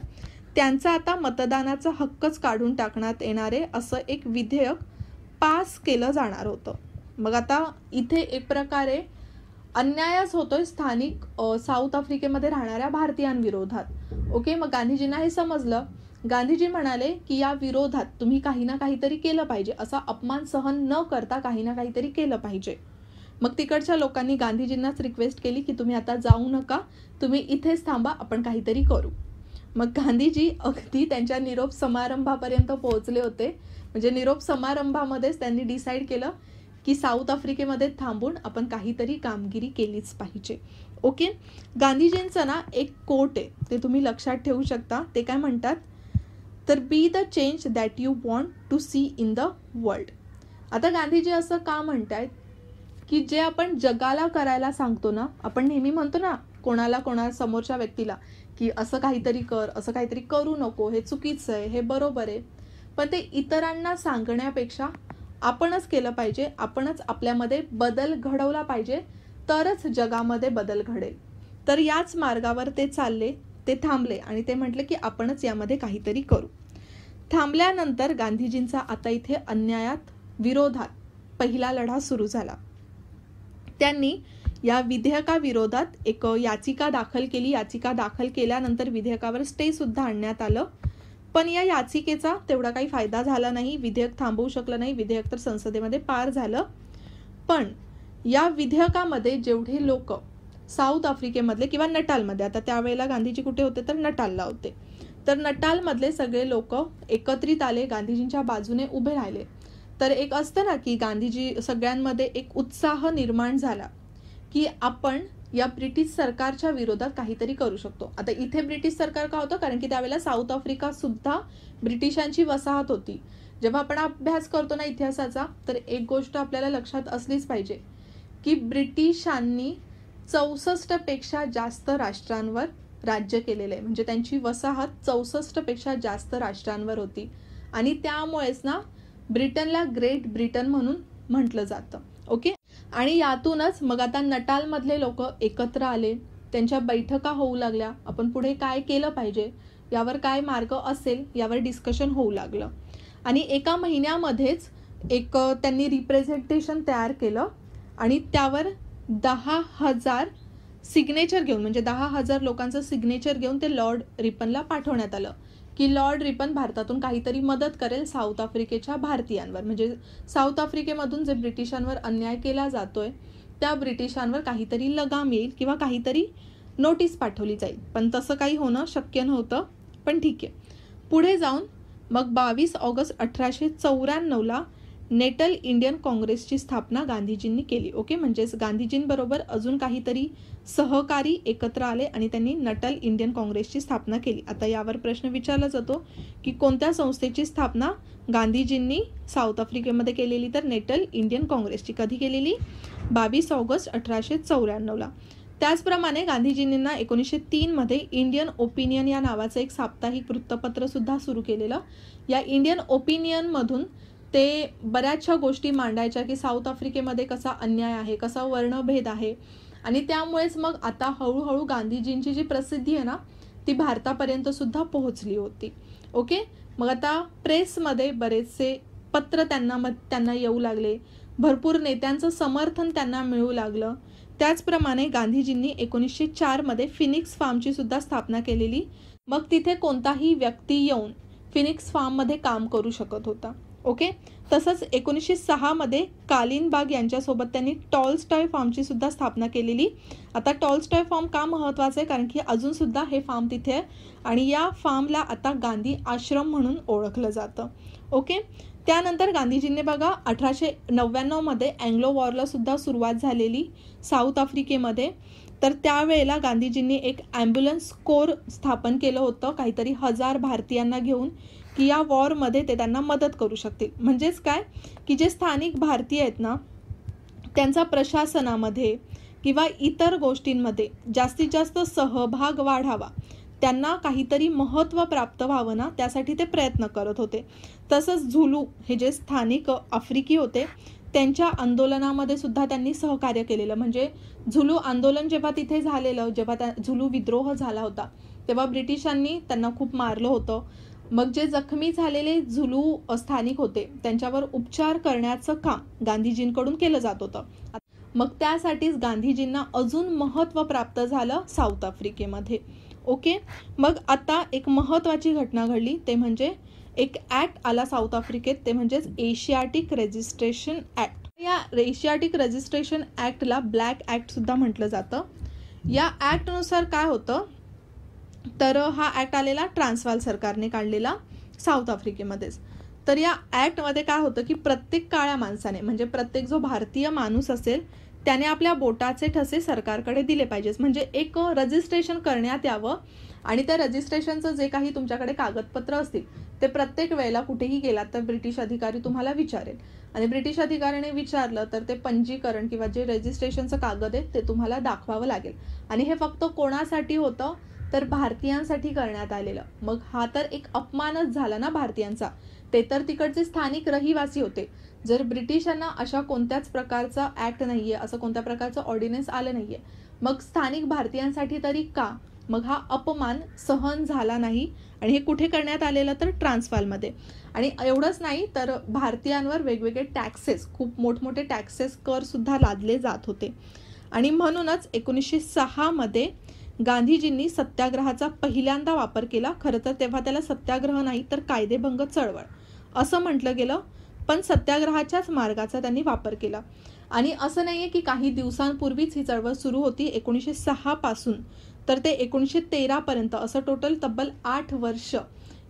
[SPEAKER 1] त्यांचा आता मतदानाचा हक्कच काढून टाकण्यात येणारे असं एक विधेयक पास केलं जाणार होतं. मग आता इथे एक प्रकारे अन्यायच होतोय स्थानिक साऊथ आफ्रिकेमध्ये राहणाऱ्या भारतीयांविरोधात. ओके, मग गांधीजींना हे समजलं. गांधीजी म्हणाले की या विरोधात तुम्ही काही ना काहीतरी केलं पाहिजे, असा अपमान सहन न करता काही ना काहीतरी केलं पाहिजे. मग तिकडच्या लोकांनी गांधीजींनाच रिक्वेस्ट केली की तुम्ही आता जाऊ नका, तुम्ही इथेच थांबा, आपण काहीतरी करू. मग गांधीजी अगदी त्यांच्या निरोप समारंभापर्यंत पोहोचले होते. म्हणजे निरोप समारंभामध्येच त्यांनी डिसाईड केलं की साऊथ आफ्रिकेमध्ये थांबून आपण काहीतरी कामगिरी केलीच पाहिजे. ओके, गांधीजींचं ना एक कोट आहे, ते तुम्ही लक्षात ठेवू शकता. ते काय म्हणतात तर be the change that you want to see in the world. आता गांधीजी असं का म्हणतायत की जे आपण जगाला करायला सांगतो ना, आपण नेहमी म्हणतो ना कोणा समोरच्या व्यक्तीला की असं काहीतरी कर, असं काहीतरी करू नको, हे चुकीचं आहे, हे बरोबर आहे. पण ते इतरांना सांगण्यापेक्षा आपणच केलं पाहिजे, आपणच आपल्यामध्ये बदल घडवला पाहिजे, तरच जगामध्ये बदल घडेल. तर याच मार्गावर ते चालले, ते थांबले आणि ते म्हटले की आपणच यामध्ये काहीतरी करू. थांबल्यानंतर गांधीजींचा आता इथे अन्यायात विरोधात पहिला लढा सुरू झाला. त्यांनी या विधेयकाविरोधात एक याचिका दाखल केली. याचिका दाखल केल्यानंतर विधेयकावर स्टे सुद्धा आणण्यात आलं. पण या याचिकेचा तेवढा काही फायदा झाला नाही, विधेयक थांबवू शकलं नाही. विधेयक तर संसदेमध्ये पार झालं. पण या विधेयकामध्ये जेवढे लोक साऊथ आफ्रिकेमधले किंवा नटालमध्ये, आता त्यावेळेला गांधीजी कुठे होते तर नटालला होते, तर नटालमधले सगळे लोक एकत्रित आले, गांधीजींच्या बाजूने उभे राहिले. तर एक असतं ना की गांधीजी सगळ्यांमध्ये एक उत्साह निर्माण झाला की आपण या ब्रिटिश सरकारच्या विरोधात काहीतरी करू शकतो. आता इथे ब्रिटिश सरकार का होतं, कारण की त्यावेळेला साऊथ आफ्रिका सुद्धा ब्रिटिशांची वसाहत होती. जेव्हा आपण अभ्यास करतो ना इतिहासाचा, तर एक गोष्ट आपल्याला लक्षात असलीच पाहिजे की ब्रिटिशांनी 64 पेक्षा जास्त राष्ट्रांवर राज्य केलेलं आहे. म्हणजे त्यांची वसाहत 64 पेक्षा जास्त राष्ट्रांवर होती आणि त्यामुळेच ना ब्रिटनला ग्रेट ब्रिटन म्हणून म्हटलं जातं. ओके, आणि यातूनच मग आता नटालमधले लोक एकत्र आले, त्यांच्या बैठका होऊ लागल्या, आपण पुढे काय केलं पाहिजे, यावर काय मार्ग असेल यावर डिस्कशन होऊ लागलं. आणि एका महिन्यामध्येच एक त्यांनी रिप्रेझेंटेशन तयार केलं आणि त्यावर 10,000 सिग्नेचर घेऊन, म्हणजे 10,000 लोकांचं सिग्नेचर घेऊन ते लॉर्ड रिपनला पाठवण्यात आलं की लॉर्ड रिपन भारतातून काहीतरी मदत करेल साऊथ आफ्रिकेच्या भारतीयांवर. म्हणजे साऊथ आफ्रिकेमधून जे ब्रिटिशांवर अन्याय केला जातोय त्या ब्रिटिशांवर काहीतरी लगाम येईल किंवा काहीतरी नोटीस पाठवली जाईल. पण तसं काही होणं शक्य नव्हतं. पण ठीक आहे, पुढे जाऊन मग 22 ऑगस्ट 1894ला नेटल इंडियन काँग्रेसची स्थापना गांधीजींनी केली. ओके, म्हणजेच गांधीजींबरोबर अजून काहीतरी सहकारी एकत्र आले आणि त्यांनी नटल इंडियन काँग्रेसची स्थापना केली. आता यावर प्रश्न विचारला जातो की कोणत्या संस्थेची स्थापना गांधीजींनी साऊथ आफ्रिकेमध्ये केलेली, तर नेटल इंडियन काँग्रेसची. कधी केलेली? 22 ऑगस्ट 1894ला. त्याचप्रमाणे गांधीजींना 1903 मध्ये इंडियन ओपिनियन या नावाचं एक साप्ताहिक वृत्तपत्र सुद्धा सुरू केलेलं. या इंडियन ओपिनियनमधून ते बऱ्याचशा गोष्टी मांडायच्या की साऊथ आफ्रिकेमध्ये कसा अन्याय आहे, कसा वर्णभेद आहे, आणि त्यामुळेच मग आता हळूहळू गांधीजींची जी प्रसिद्धी आहे ना ती भारतापर्यंत सुद्धा पोहोचली होती. ओके, मग आता प्रेसमध्ये बरेचसे पत्र त्यांना येऊ लागले, भरपूर नेत्यांचं समर्थन त्यांना मिळू लागलं. त्याचप्रमाणे गांधीजींनी 1904 मध्ये फिनिक्स फार्मची सुद्धा स्थापना केलेली. मग तिथे कोणताही व्यक्ती येऊन फिनिक्स फार्ममध्ये काम करू शकत होता. ओके, तसंच 1906 मध्ये कालिनबाग यांच्यासोबत त्यांनी टॉलस्टॉय फार्मची सुद्धा स्थापना केलेली. आता टॉलस्टॉय फार्म का महत्त्वाचं आहे, कारण की अजून सुद्धा हे फार्म तिथे आहे आणि या फार्मला आता गांधी आश्रम म्हणून ओळखलं जातं. ओके, त्यानंतर गांधीजींनी बघा 1899 मध्ये अँग्लो वॉरला सुद्धा सुरुवात झालेली साऊथ आफ्रिकेमध्ये. तर त्यावेळेला गांधीजींनी एक ॲम्ब्युलन्स कोर स्थापन केलं होतं, काहीतरी 1000 भारतीयांना घेऊन, की या वॉरमध्ये ते त्यांना मदत करू शकतील. म्हणजेच काय की जे स्थानिक भारतीय आहेत ना त्यांचा प्रशासनामध्ये किंवा इतर गोष्टींमध्ये जास्तीत जास्त सहभाग वाढावा, त्यांना काहीतरी महत्त्व प्राप्त व्हावं ना, त्यासाठी ते प्रयत्न करत होते. तसंच झुलू हे जे स्थानिक आफ्रिकी होते त्यांच्या आंदोलनामध्ये सुद्धा त्यांनी सहकार्य केलेलं. म्हणजे झुलू आंदोलन जेव्हा तिथे झालेलं, जेव्हा झुलू विद्रोह झाला होता तेव्हा ब्रिटिशांनी त्यांना खूप मारलं होतं. मग जे जखमी झालेले झुलू स्थानिक होते त्यांच्यावर उपचार करण्याचं काम गांधीजींकडून केलं जात होतं. मग त्यासाठीच गांधीजींना अजून महत्त्व प्राप्त झालं साऊथ आफ्रिकेमध्ये. ओके, मग आता एक महत्त्वाची घटना घडली, ते म्हणजे एक ॲक्ट आला साऊथ आफ्रिकेत, ते म्हणजेच एशियाटिक रजिस्ट्रेशन ॲक्ट. या एशियाटिक रजिस्ट्रेशन ॲक्टला ब्लॅक ॲक्ट सुद्धा म्हटलं जातं. या ॲक्टनुसार काय होतं, तर हा ॲक्ट आलेला ट्रान्सवाल सरकारने काढलेला साऊथ आफ्रिकेमध्येच. तर या ॲक्टमध्ये काय होतं की प्रत्येक काळ्या माणसाने, म्हणजे प्रत्येक जो भारतीय माणूस असेल त्याने आपल्या बोटाचे ठसे सरकारकडे दिले पाहिजेत. म्हणजे एक रजिस्ट्रेशन करण्यात यावं आणि त्या रजिस्ट्रेशनचं जे काही तुमच्याकडे कागदपत्र असतील ते प्रत्येक वेळेला कुठेही गेलात तर ब्रिटिश अधिकारी तुम्हाला विचारेल आणि ब्रिटिश अधिकाऱ्याने विचारलं तर ते पंजीकरण किंवा जे रजिस्ट्रेशनचं कागद आहे ते तुम्हाला दाखवावं लागेल. आणि हे फक्त कोणासाठी होतं, तर भारतीयांसाठी करण्यात आलेलं. मग हा तर एक अपमानच झाला ना भारतीयांचा, ते तर तिकडचे स्थानिक रहिवासी होते. जर ब्रिटिशांना अशा कोणत्याच प्रकारचा ॲक्ट नाहीये, असं कोणत्या प्रकारचं ऑर्डिनन्स आलं नाहीये, मग स्थानिक भारतीयांसाठी तरी का? मग हा अपमान सहन झाला नाही आणि हे कुठे करण्यात आलेलं, तर ट्रान्सवालमध्ये. आणि एवढंच नाही तर भारतीयांवर वेगवेगळे टॅक्सेस, खूप मोठमोठे टॅक्सेस, कर सुद्धा लादले जात होते. आणि म्हणूनच 1906 मध्ये गांधीजींनी सत्याग्रहाचा पहिल्यांदा वापर केला. खरं तर तेव्हा त्याला सत्याग्रह नाही तर कायदेभंग चळवळ असं म्हटलं गेलं, पण सत्याग्रहाच्याच मार्गाचा त्यांनी वापर केला. आणि असं नाहीये की काही दिवसांपूर्वीच ही चळवळ सुरू होती. 1906 पासून तर ते 1913 पर्यंत असं टोटल तब्बल 8 वर्ष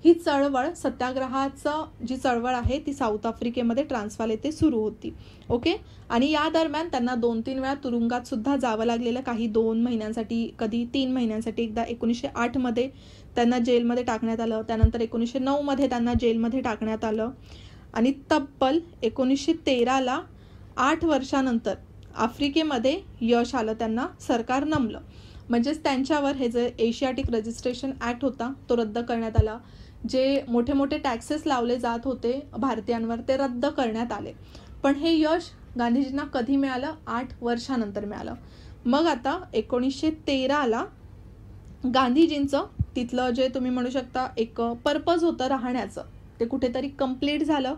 [SPEAKER 1] ही चळवळ, सत्याग्रहाचं जी चळवळ आहे ती साऊथ आफ्रिकेमध्ये ट्रान्सवाल येथे सुरू होती. ओके, आणि या दरम्यान त्यांना 2-3 वेळा तुरुंगात सुद्धा जावं लागलेलं, काही 2 महिन्यांसाठी, कधी 3 महिन्यांसाठी. एकदा 1908 मध्ये त्यांना जेलमध्ये टाकण्यात आलं, त्यानंतर 1909 मध्ये त्यांना जेलमध्ये टाकण्यात आलं आणि तब्बल 1913ला 8 वर्षानंतर आफ्रिकेमध्ये यश आलं, त्यांना सरकार नमलं. म्हणजेच त्यांच्यावर हे जे एशियाटिक रजिस्ट्रेशन ॲक्ट होता तो रद्द करण्यात आला. जे मोठे मोठे टॅक्सेस लावले जात होते भारतीयांवर ते रद्द करण्यात आले. पण हे यश गांधीजींना कधी मिळालं? 8 वर्षानंतर मिळालं. मग आता 1913ला गांधीजींचं तिथलं जे तुम्ही म्हणू शकता एक पर्पज होतं राहण्याचं, ते कुठेतरी कंप्लीट झालं.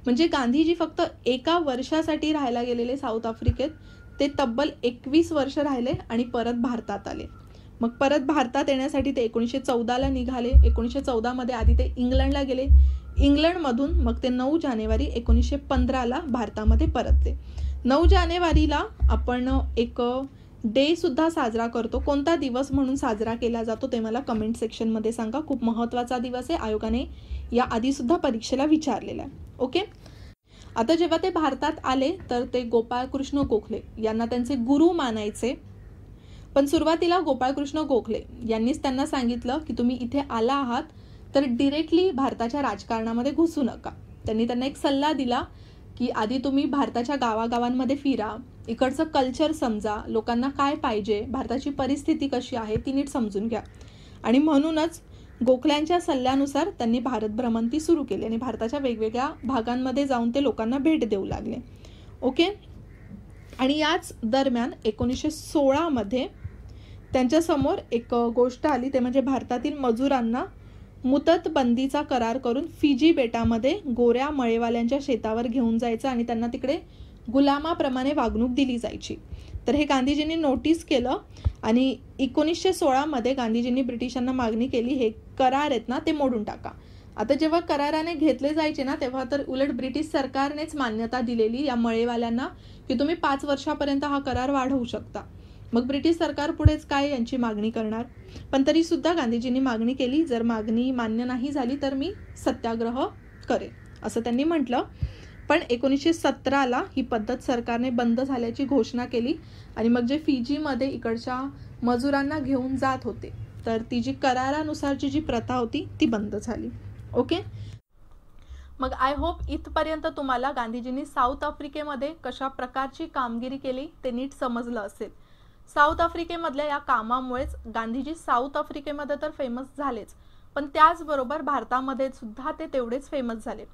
[SPEAKER 1] म्हणजे गांधीजी फक्त एका वर्षासाठी राहायला गेलेले साऊथ आफ्रिकेत, ते तब्बल 21 वर्ष राहिले आणि परत भारतात आले. मग परत भारतात येण्यासाठी ते 1914ला निघाले. 1914 मध्ये आधी ते इंग्लंडला गेले. इंग्लंडमधून मग ते 9 जानेवारी 1915ला भारतामध्ये परतले. 9 जानेवारीला आपण एक डे सुद्धा साजरा करतो. कोणता दिवस म्हणून साजरा केला जातो ते मला कमेंट सेक्शनमध्ये सांगा. खूप महत्त्वाचा दिवस आहे, आयोगाने या आधी सुद्धा परीक्षेला विचारलेला आहे. ओके, आता जेव्हा ते भारतात आले तर ते गोपाळकृष्ण गोखले यांना त्यांचे गुरु मानायचे. पण सुरुवातीला गोपाळकृष्ण गोखले यांनीच त्यांना सांगितलं की तुम्ही इथे आला आहात तर डिरेक्टली भारताच्या राजकारणामध्ये घुसू नका. त्यांनी त्यांना एक सल्ला दिला की आधी तुम्ही भारताच्या गावागावांमध्ये फिरा, इकडचं कल्चर समजा, लोकांना काय पाहिजे, भारताची परिस्थिती कशी आहे ती नीट समजून घ्या. आणि म्हणूनच गोखल्यांच्या सल्ल्यानुसार त्यांनी भारत भ्रमंती सुरू केली आणि भारताच्या वेगवेगळ्या भागांमध्ये जाऊन ते लोकांना भेट देऊ लागले. ओके. आणि याच दरम्यान 1916 मध्ये त्यांच्यासमोर एक गोष्ट आली, ते म्हणजे भारतातील मजुरांना मुदत बंदीचा करार करून फिजी बेटामध्ये गोऱ्या मळेवाल्यांच्या शेतावर घेऊन जायचं आणि त्यांना तिकडे गुलामाप्रमाणे वागणूक दिली जायची. तर हे गांधीजींनी नोटीस केलं आणि 1916 मध्ये गांधीजींनी ब्रिटिशांना मागणी केली, हे करार आहेत ना ते मोडून टाका. आता जेव्हा कराराने घेतले जायचे ना तेव्हा तर उलट ब्रिटिश सरकारनेच मान्यता दिलेली या मळेवाल्यांना की तुम्ही 5 वर्षापर्यंत हा करार वाढवू शकता. मग ब्रिटिश सरकार पुढेच काय यांची मागणी करणार. पण तरी सुद्धा गांधीजींनी मागणी केली, जर मागणी मान्य नाही झाली तर मी सत्याग्रह करेन असं त्यांनी म्हटलं. पण 1917ला ही पद्धत सरकारने बंद झाल्याची घोषणा केली आणि मग जे फिजीमध्ये इकडच्या मजुरांना घेऊन जात होते तर ती जी करारानुसारची जी प्रथा होती ती बंद झाली. ओके. मग आय होप इथपर्यंत तुम्हाला गांधीजींनी साऊथ आफ्रिकेमध्ये कशा प्रकारची कामगिरी केली ते नीट समजलं असेल. साऊथ आफ्रिकेमधल्या या कामामुळेच गांधीजी साऊथ आफ्रिकेमध्ये तर फेमस झालेच, पण त्याचबरोबर भारतामध्ये सुद्धा ते तेवढेच फेमस झाले.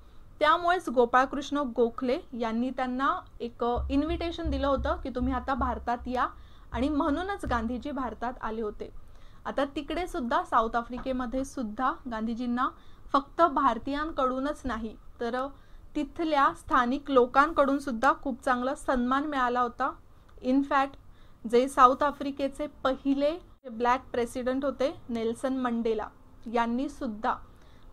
[SPEAKER 1] त्यामुळेच गोपाळकृष्ण गोखले यांनी त्यांना एक इन्व्हिटेशन दिलं होतं की तुम्ही आता भारतात या, आणि म्हणूनच गांधीजी भारतात आले होते. आता तिकडे सुद्धा साऊथ आफ्रिकेमध्ये सुद्धा गांधीजींना फक्त भारतीयांकडूनच नाही तर तिथल्या स्थानिक लोकांकडून सुद्धा खूप चांगला सन्मान मिळाला होता. इनफॅक्ट जे साऊथ आफ्रिकेचे पहिले ब्लॅक प्रेसिडेंट होते नेल्सन मंडेला यांनी सुद्धा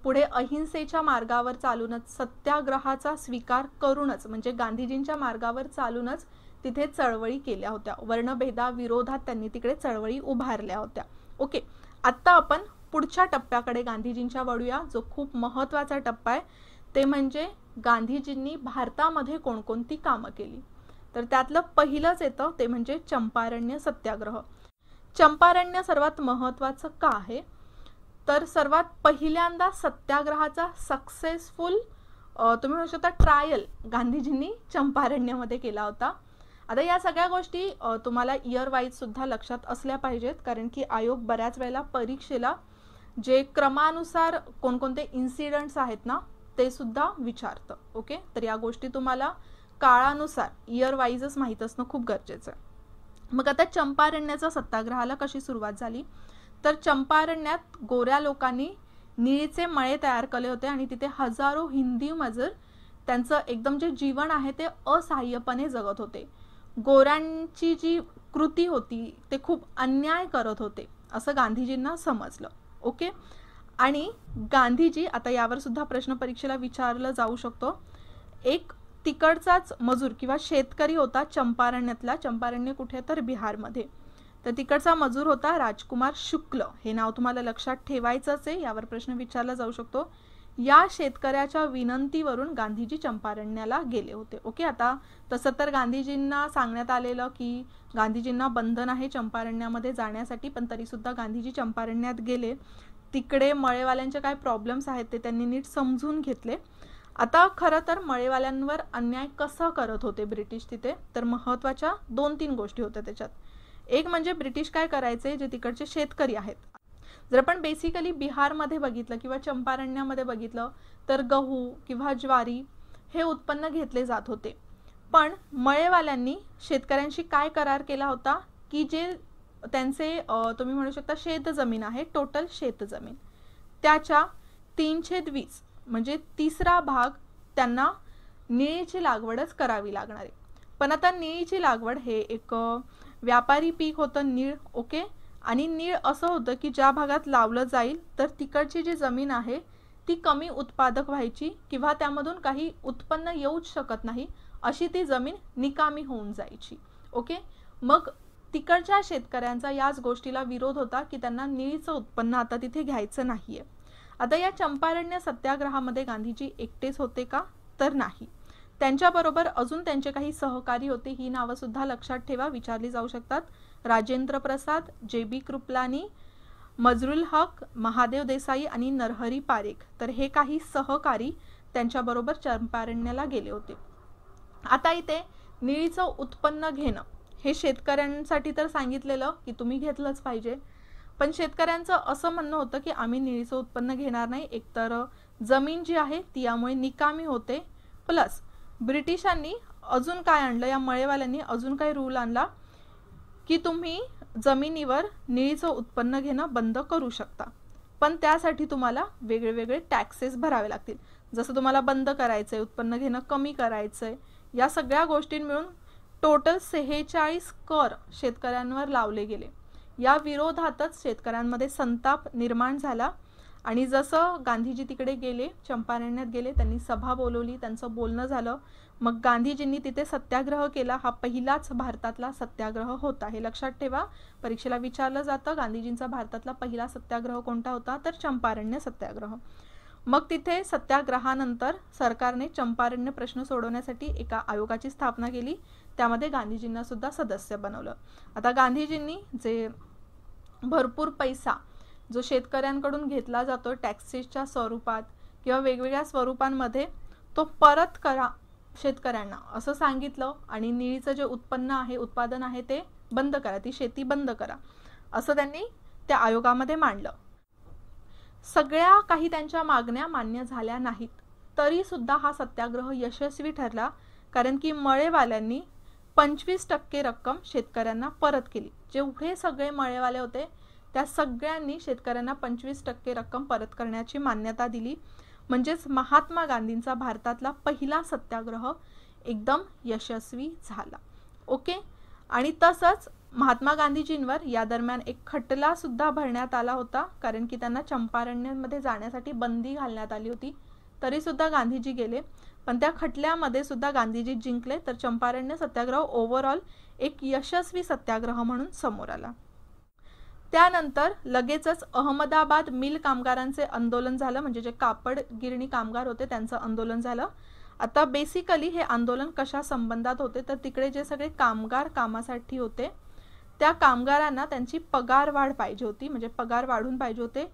[SPEAKER 1] पुढे अहिंसेच्या मार्गावर चालूनच, सत्याग्रहाचा स्वीकार करूनच, म्हणजे गांधीजींच्या मार्गावर चालूनच तिथे चळवळी केल्या होत्या. वर्णभेदाविरोधात त्यांनी तिकडे चळवळी उभारल्या होत्या. ओके. आता आपण पुढच्या टप्प्याकडे गांधीजींच्या वळूया, जो खूप महत्त्वाचा टप्पा आहे, ते म्हणजे गांधीजींनी भारतामध्ये कोणकोणती कामं केली. तर त्यातलं पहिलंच येतं ते म्हणजे चंपारण्य सत्याग्रह. चंपारण्य सर्वात महत्त्वाचं का आहे तर सर्वात पहिल्यांदा सत्याग्रहाचा सक्सेसफुल तुम्ही म्हणू शकता ट्रायल गांधीजींनी चंपारण्यमध्ये केला होता. आता या सगळ्या गोष्टी तुम्हाला इयर वाईज सुद्धा लक्षात असल्या पाहिजेत, कारण की आयोग बऱ्याच वेळेला परीक्षेला जे क्रमानुसार कोणकोणते इन्सिडेंट्स आहेत ना ते सुद्धा विचारतं. ओके. तर या गोष्टी तुम्हाला काळानुसार इयर वाईजच माहीत असणं खूप गरजेचं आहे. मग आता चंपारण्याच्या सत्याग्रहाला कशी सुरुवात झाली तर चंपारण्यात गोऱ्या लोकांनी निळीचे मळे तयार केले होते आणि तिथे हजारो हिंदी मजूर त्यांचं एकदम जे जीवन आहे ते असहाय्यपणे जगत होते. गोऱ्यांची जी कृती होती ते खूप अन्याय करत होते असं गांधीजींना समजलं. ओके. आणि गांधीजी, आता यावर सुद्धा प्रश्न परीक्षेला विचारला जाऊ शकतो, एक तिकडचाच मजूर किंवा शेतकरी होता चंपारण्यातला. चंपारण्य कुठे तर बिहारमध्ये. तर तिकडचा मजूर होता राजकुमार शुक्ल. हे नाव तुम्हाला लक्षात ठेवायचंच आहे, यावर प्रश्न विचारला जाऊ शकतो. या शेतकऱ्याच्या विनंतीवरून गांधीजी चंपारण्याला गेले होते. ओके. आता तसं तर गांधीजींना सांगण्यात आलेलं की गांधीजींना बंधन आहे चंपारण्यामध्ये जाण्यासाठी, पण तरी सुद्धा गांधीजी चंपारण्यात गेले. तिकडे मळेवाल्यांचे काय प्रॉब्लेम्स आहेत ते त्यांनी नीट समजून घेतले. आता खरं तर मळेवाल्यांवर अन्याय कसं करत होते ब्रिटिश तिथे, तर महत्त्वाच्या 2-3 गोष्टी होत्या त्याच्यात. एक म्हणजे ब्रिटिश काय करायचे, जे तिकडचे शेतकरी आहेत, जर आपण बेसिकली बिहारमध्ये बघितलं किंवा चंपारण्यामध्ये बघितलं तर गहू किंवा ज्वारी हे उत्पन्न घेतले जात होते. पण मळेवाल्यांनी शेतकऱ्यांशी काय करार केला होता की जे त्यांचे तुम्ही म्हणू शकता शेत जमीन आहे, टोटल शेत जमीन, त्याच्या 3/20 म्हणजे 1/3 भाग त्यांना निळीची लागवडच करावी लागणार आहे. पण आता निळीची लागवड हे एक व्यापारी पीक होतं नीळ. ओके. आणि नीळ असं होतं की ज्या भागात लावलं जाईल तर तिकडची जी जमीन आहे ती कमी उत्पादक व्हायची किंवा त्यामधून काही उत्पन्न येऊच शकत नाही, अशी ती जमीन निकामी होऊन जायची. ओके. मग तिकडच्या शेतकऱ्यांचा याच गोष्टीला विरोध होता की त्यांना निळीचं उत्पन्न आता तिथे घ्यायचं नाहीये. आता या चंपारण्य सत्याग्रहामध्ये गांधीजी एकटेच होते का तर नाही. त्यांच्याबरोबर अजून त्यांचे काही सहकारी होते, ही नावं सुद्धा लक्षात ठेवा, विचारली जाऊ शकतात. राजेंद्र प्रसाद, JB कृपलानी, मजरुल हक, महादेव देसाई आणि नरहरी पारेख. तर हे काही सहकारी त्यांच्याबरोबर चंपारण्याला गेले होते. आता इथे निळीचं उत्पन्न घेणं हे शेतकऱ्यांसाठी तर सांगितलेलं की तुम्ही घेतलंच पाहिजे, पण शेतकऱ्यांचं असं म्हणणं होतं की आम्ही निळीचं उत्पन्न घेणार नाही, एकतर जमीन जी आहे ती यामुळे निकामी होते, प्लस ब्रिटिशांनी अजून काय आणलं, या मळेवाल्यांनी अजून काही रूल आणला की तुम्ही जमिनीवर निळीचं उत्पन्न घेणं बंद करू शकता, पण त्यासाठी तुम्हाला वेगळे वेगळे टॅक्सेस भरावे लागतील. जसं तुम्हाला बंद करायचंय, उत्पन्न घेणं कमी करायचंय, या सगळ्या गोष्टी मिळून टोटल 46 कर शेतकऱ्यांवर लावले गेले. या विरोधातच शेतकऱ्यांमध्ये संताप निर्माण झाला आणि जसं गांधीजी तिकडे गेले, चंपारण्यात गेले, त्यांनी सभा बोलवली, त्यांचं बोलणं झालं, मग गांधीजींनी तिथे सत्याग्रह केला. हा पहिलाच भारतातला सत्याग्रह होता, हे लक्षात ठेवा, परीक्षेला विचारलं जातं. गांधीजींचा भारतातला पहिला सत्याग्रह कोणता होता, तर चंपारण्य सत्याग्रह. मग तिथे सत्याग्रहानंतर सरकारने चंपारण्य प्रश्न सोडवण्यासाठी एका आयोगाची स्थापना केली, त्यामध्ये गांधीजींना सुद्धा सदस्य बनवलं. आता गांधीजींनी जे भरपूर पैसा जो शेतकऱ्यांकडून घेतला जातो टॅक्सेसच्या स्वरूपात किंवा वेगवेगळ्या स्वरूपांमध्ये, तो परत करा शेतकऱ्यांना असं सांगितलं आणि निळीचं जे उत्पन्न आहे, उत्पादन आहे, ते बंद करा, ती शेती बंद करा असं त्यांनी त्या आयोगामध्ये मांडलं. सगळ्या काही त्यांच्या मागण्या मान्य झाल्या नाहीत, तरी सुद्धा हा सत्याग्रह यशस्वी ठरला, कारण की मळेवाल्यांनी 25% रक्कम शेतकऱ्यांना परत केली. जेवढे सगळे मळेवाले होते त्या सगळ्यांनी शेतकऱ्यांना 25% रक्कम परत करण्याची मान्यता दिली. म्हणजेच महात्मा गांधींचा भारतातला पहिला सत्याग्रह एकदम यशस्वी झाला. ओके. आणि तसंच महात्मा गांधीजींवर या दरम्यान एक खटला सुद्धा भरण्यात आला होता, कारण की त्यांना चंपारण्यमध्ये जाण्यासाठी बंदी घालण्यात आली होती, तरी सुद्धा गांधीजी गेले, पण त्या खटल्यामध्ये सुद्धा गांधीजी जिंकले. तर चंपारण्य सत्याग्रह ओव्हरऑल एक यशस्वी सत्याग्रह म्हणून समोर आला. त्यानंतर लगेचच अहमदाबाद मिल कामगारांचे आंदोलन झालं, म्हणजे जे कापड गिरणी कामगार होते त्यांचं आंदोलन झालं. आता बेसिकली हे आंदोलन कशा संबंधात होते, तर तिकडे जे सगळे कामगार कामासाठी होते त्या कामगारांना त्यांची पगार वाढ पाहिजे होती, म्हणजे पगार वाढून पाहिजे होते,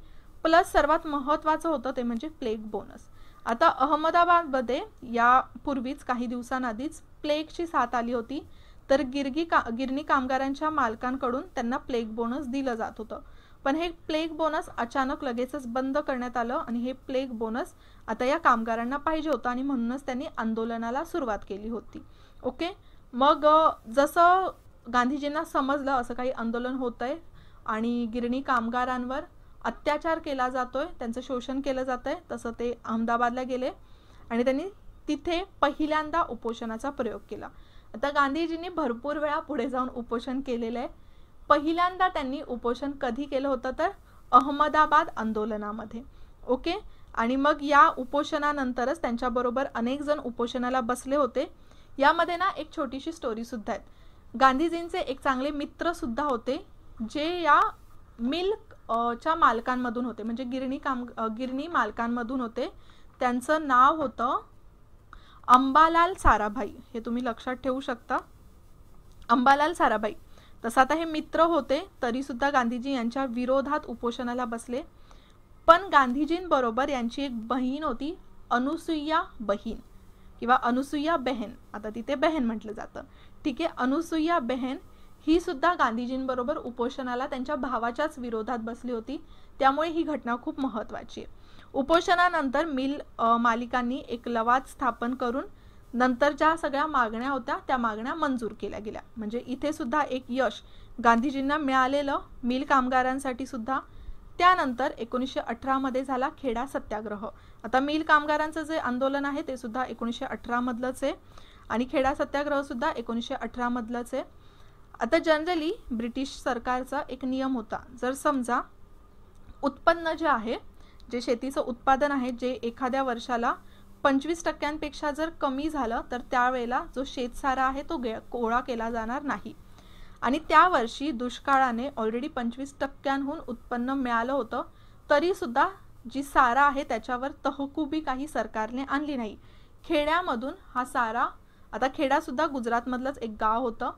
[SPEAKER 1] प्लस सर्वात महत्त्वाचं होतं ते म्हणजे प्लेग बोनस. आता अहमदाबादमध्ये यापूर्वीच काही दिवसांआधीच प्लेगची साथ आली होती, तर गिरणी कामगारांच्या मालकांकडून त्यांना प्लेग बोनस दिलं जात होतं, पण हे प्लेग बोनस अचानक लगेचच बंद करण्यात आलं आणि हे प्लेग बोनस आता या कामगारांना पाहिजे होतं आणि म्हणूनच त्यांनी आंदोलनाला सुरुवात केली होती. ओके. मग जसं गांधीजींना समजलं असं काही आंदोलन होतंय आणि गिरणी कामगारांवर अत्याचार केला जातोय, त्यांचं शोषण केलं जातंय, तसं ते अहमदाबादला गेले आणि त्यांनी तिथे पहिल्यांदा उपोषणाचा प्रयोग केला. आता गांधीजींनी भरपूर वेळा पुढे जाऊन उपोषण केलेलं आहे. पहिल्यांदा त्यांनी उपोषण कधी केलं होतं, तर अहमदाबाद आंदोलनामध्ये. ओके. आणि मग या उपोषणानंतरच त्यांच्याबरोबर अनेक जण उपोषणाला बसले होते. यामध्ये ना एक छोटीशी स्टोरी सुद्धा आहे. गांधीजींचे एक चांगले मित्र सुद्धा होते, जे या मिल च्या मालकांमधून होते, म्हणजे गिरणी मालकांमधून होते. त्यांचं नाव होतं अंबालाल साराभाई, हे तुम्ही लक्षात ठेवू शकता, अंबालाल साराभाई. तसं आता हे मित्र होते, तरी सुद्धा गांधीजी यांच्या विरोधात उपोषणाला बसले. पण गांधीजींबरोबर यांची एक बहीण होती, अनुसुईया बहीण किंवा अनुसुईया बहन, आता तिथे बहन म्हटलं जातं, ठीक आहे. अनुसुईया बहन ही सुद्धा गांधीजींबरोबर उपोषणाला त्यांच्या भावाच्याच विरोधात बसली होती, त्यामुळे ही घटना खूप महत्त्वाची आहे. उपोषणानंतर मिल मालिकांनी एक लवाद स्थापन करून नंतर ज्या सगळ्या मागण्या होत्या त्या मागण्या मंजूर केल्या गेल्या. म्हणजे इथे सुद्धा एक यश गांधीजींना मिळालेलं मिल कामगारांसाठी सुद्धा. त्यानंतर 1918 मध्ये झाला खेडा सत्याग्रह. आता मिल कामगारांचं जे आंदोलन आहे ते सुद्धा 1918 मधलंच आहे आणि खेडा सत्याग्रह सुद्धा 1918 मधलंच आहे. आता जनरली ब्रिटिश सरकारचा एक नियम होता, जर समजा उत्पन्न जे आहे, जे शेतीचं उत्पादन आहे, जे एखाद्या वर्षाला 25% जर कमी झालं तर त्यावेळेला जो शेतसारा आहे तो गोळा केला जाणार नाही. आणि त्या वर्षी दुष्काळाने ऑलरेडी 25%हून उत्पन्न मिळालं होतं, तरी सुद्धा जी सारा आहे त्याच्यावर तहकुबी काही सरकारने आणली नाही. खेड्यामधून हा सारा, आता खेडा सुद्धा गुजरातमधलंच एक गाव होतं,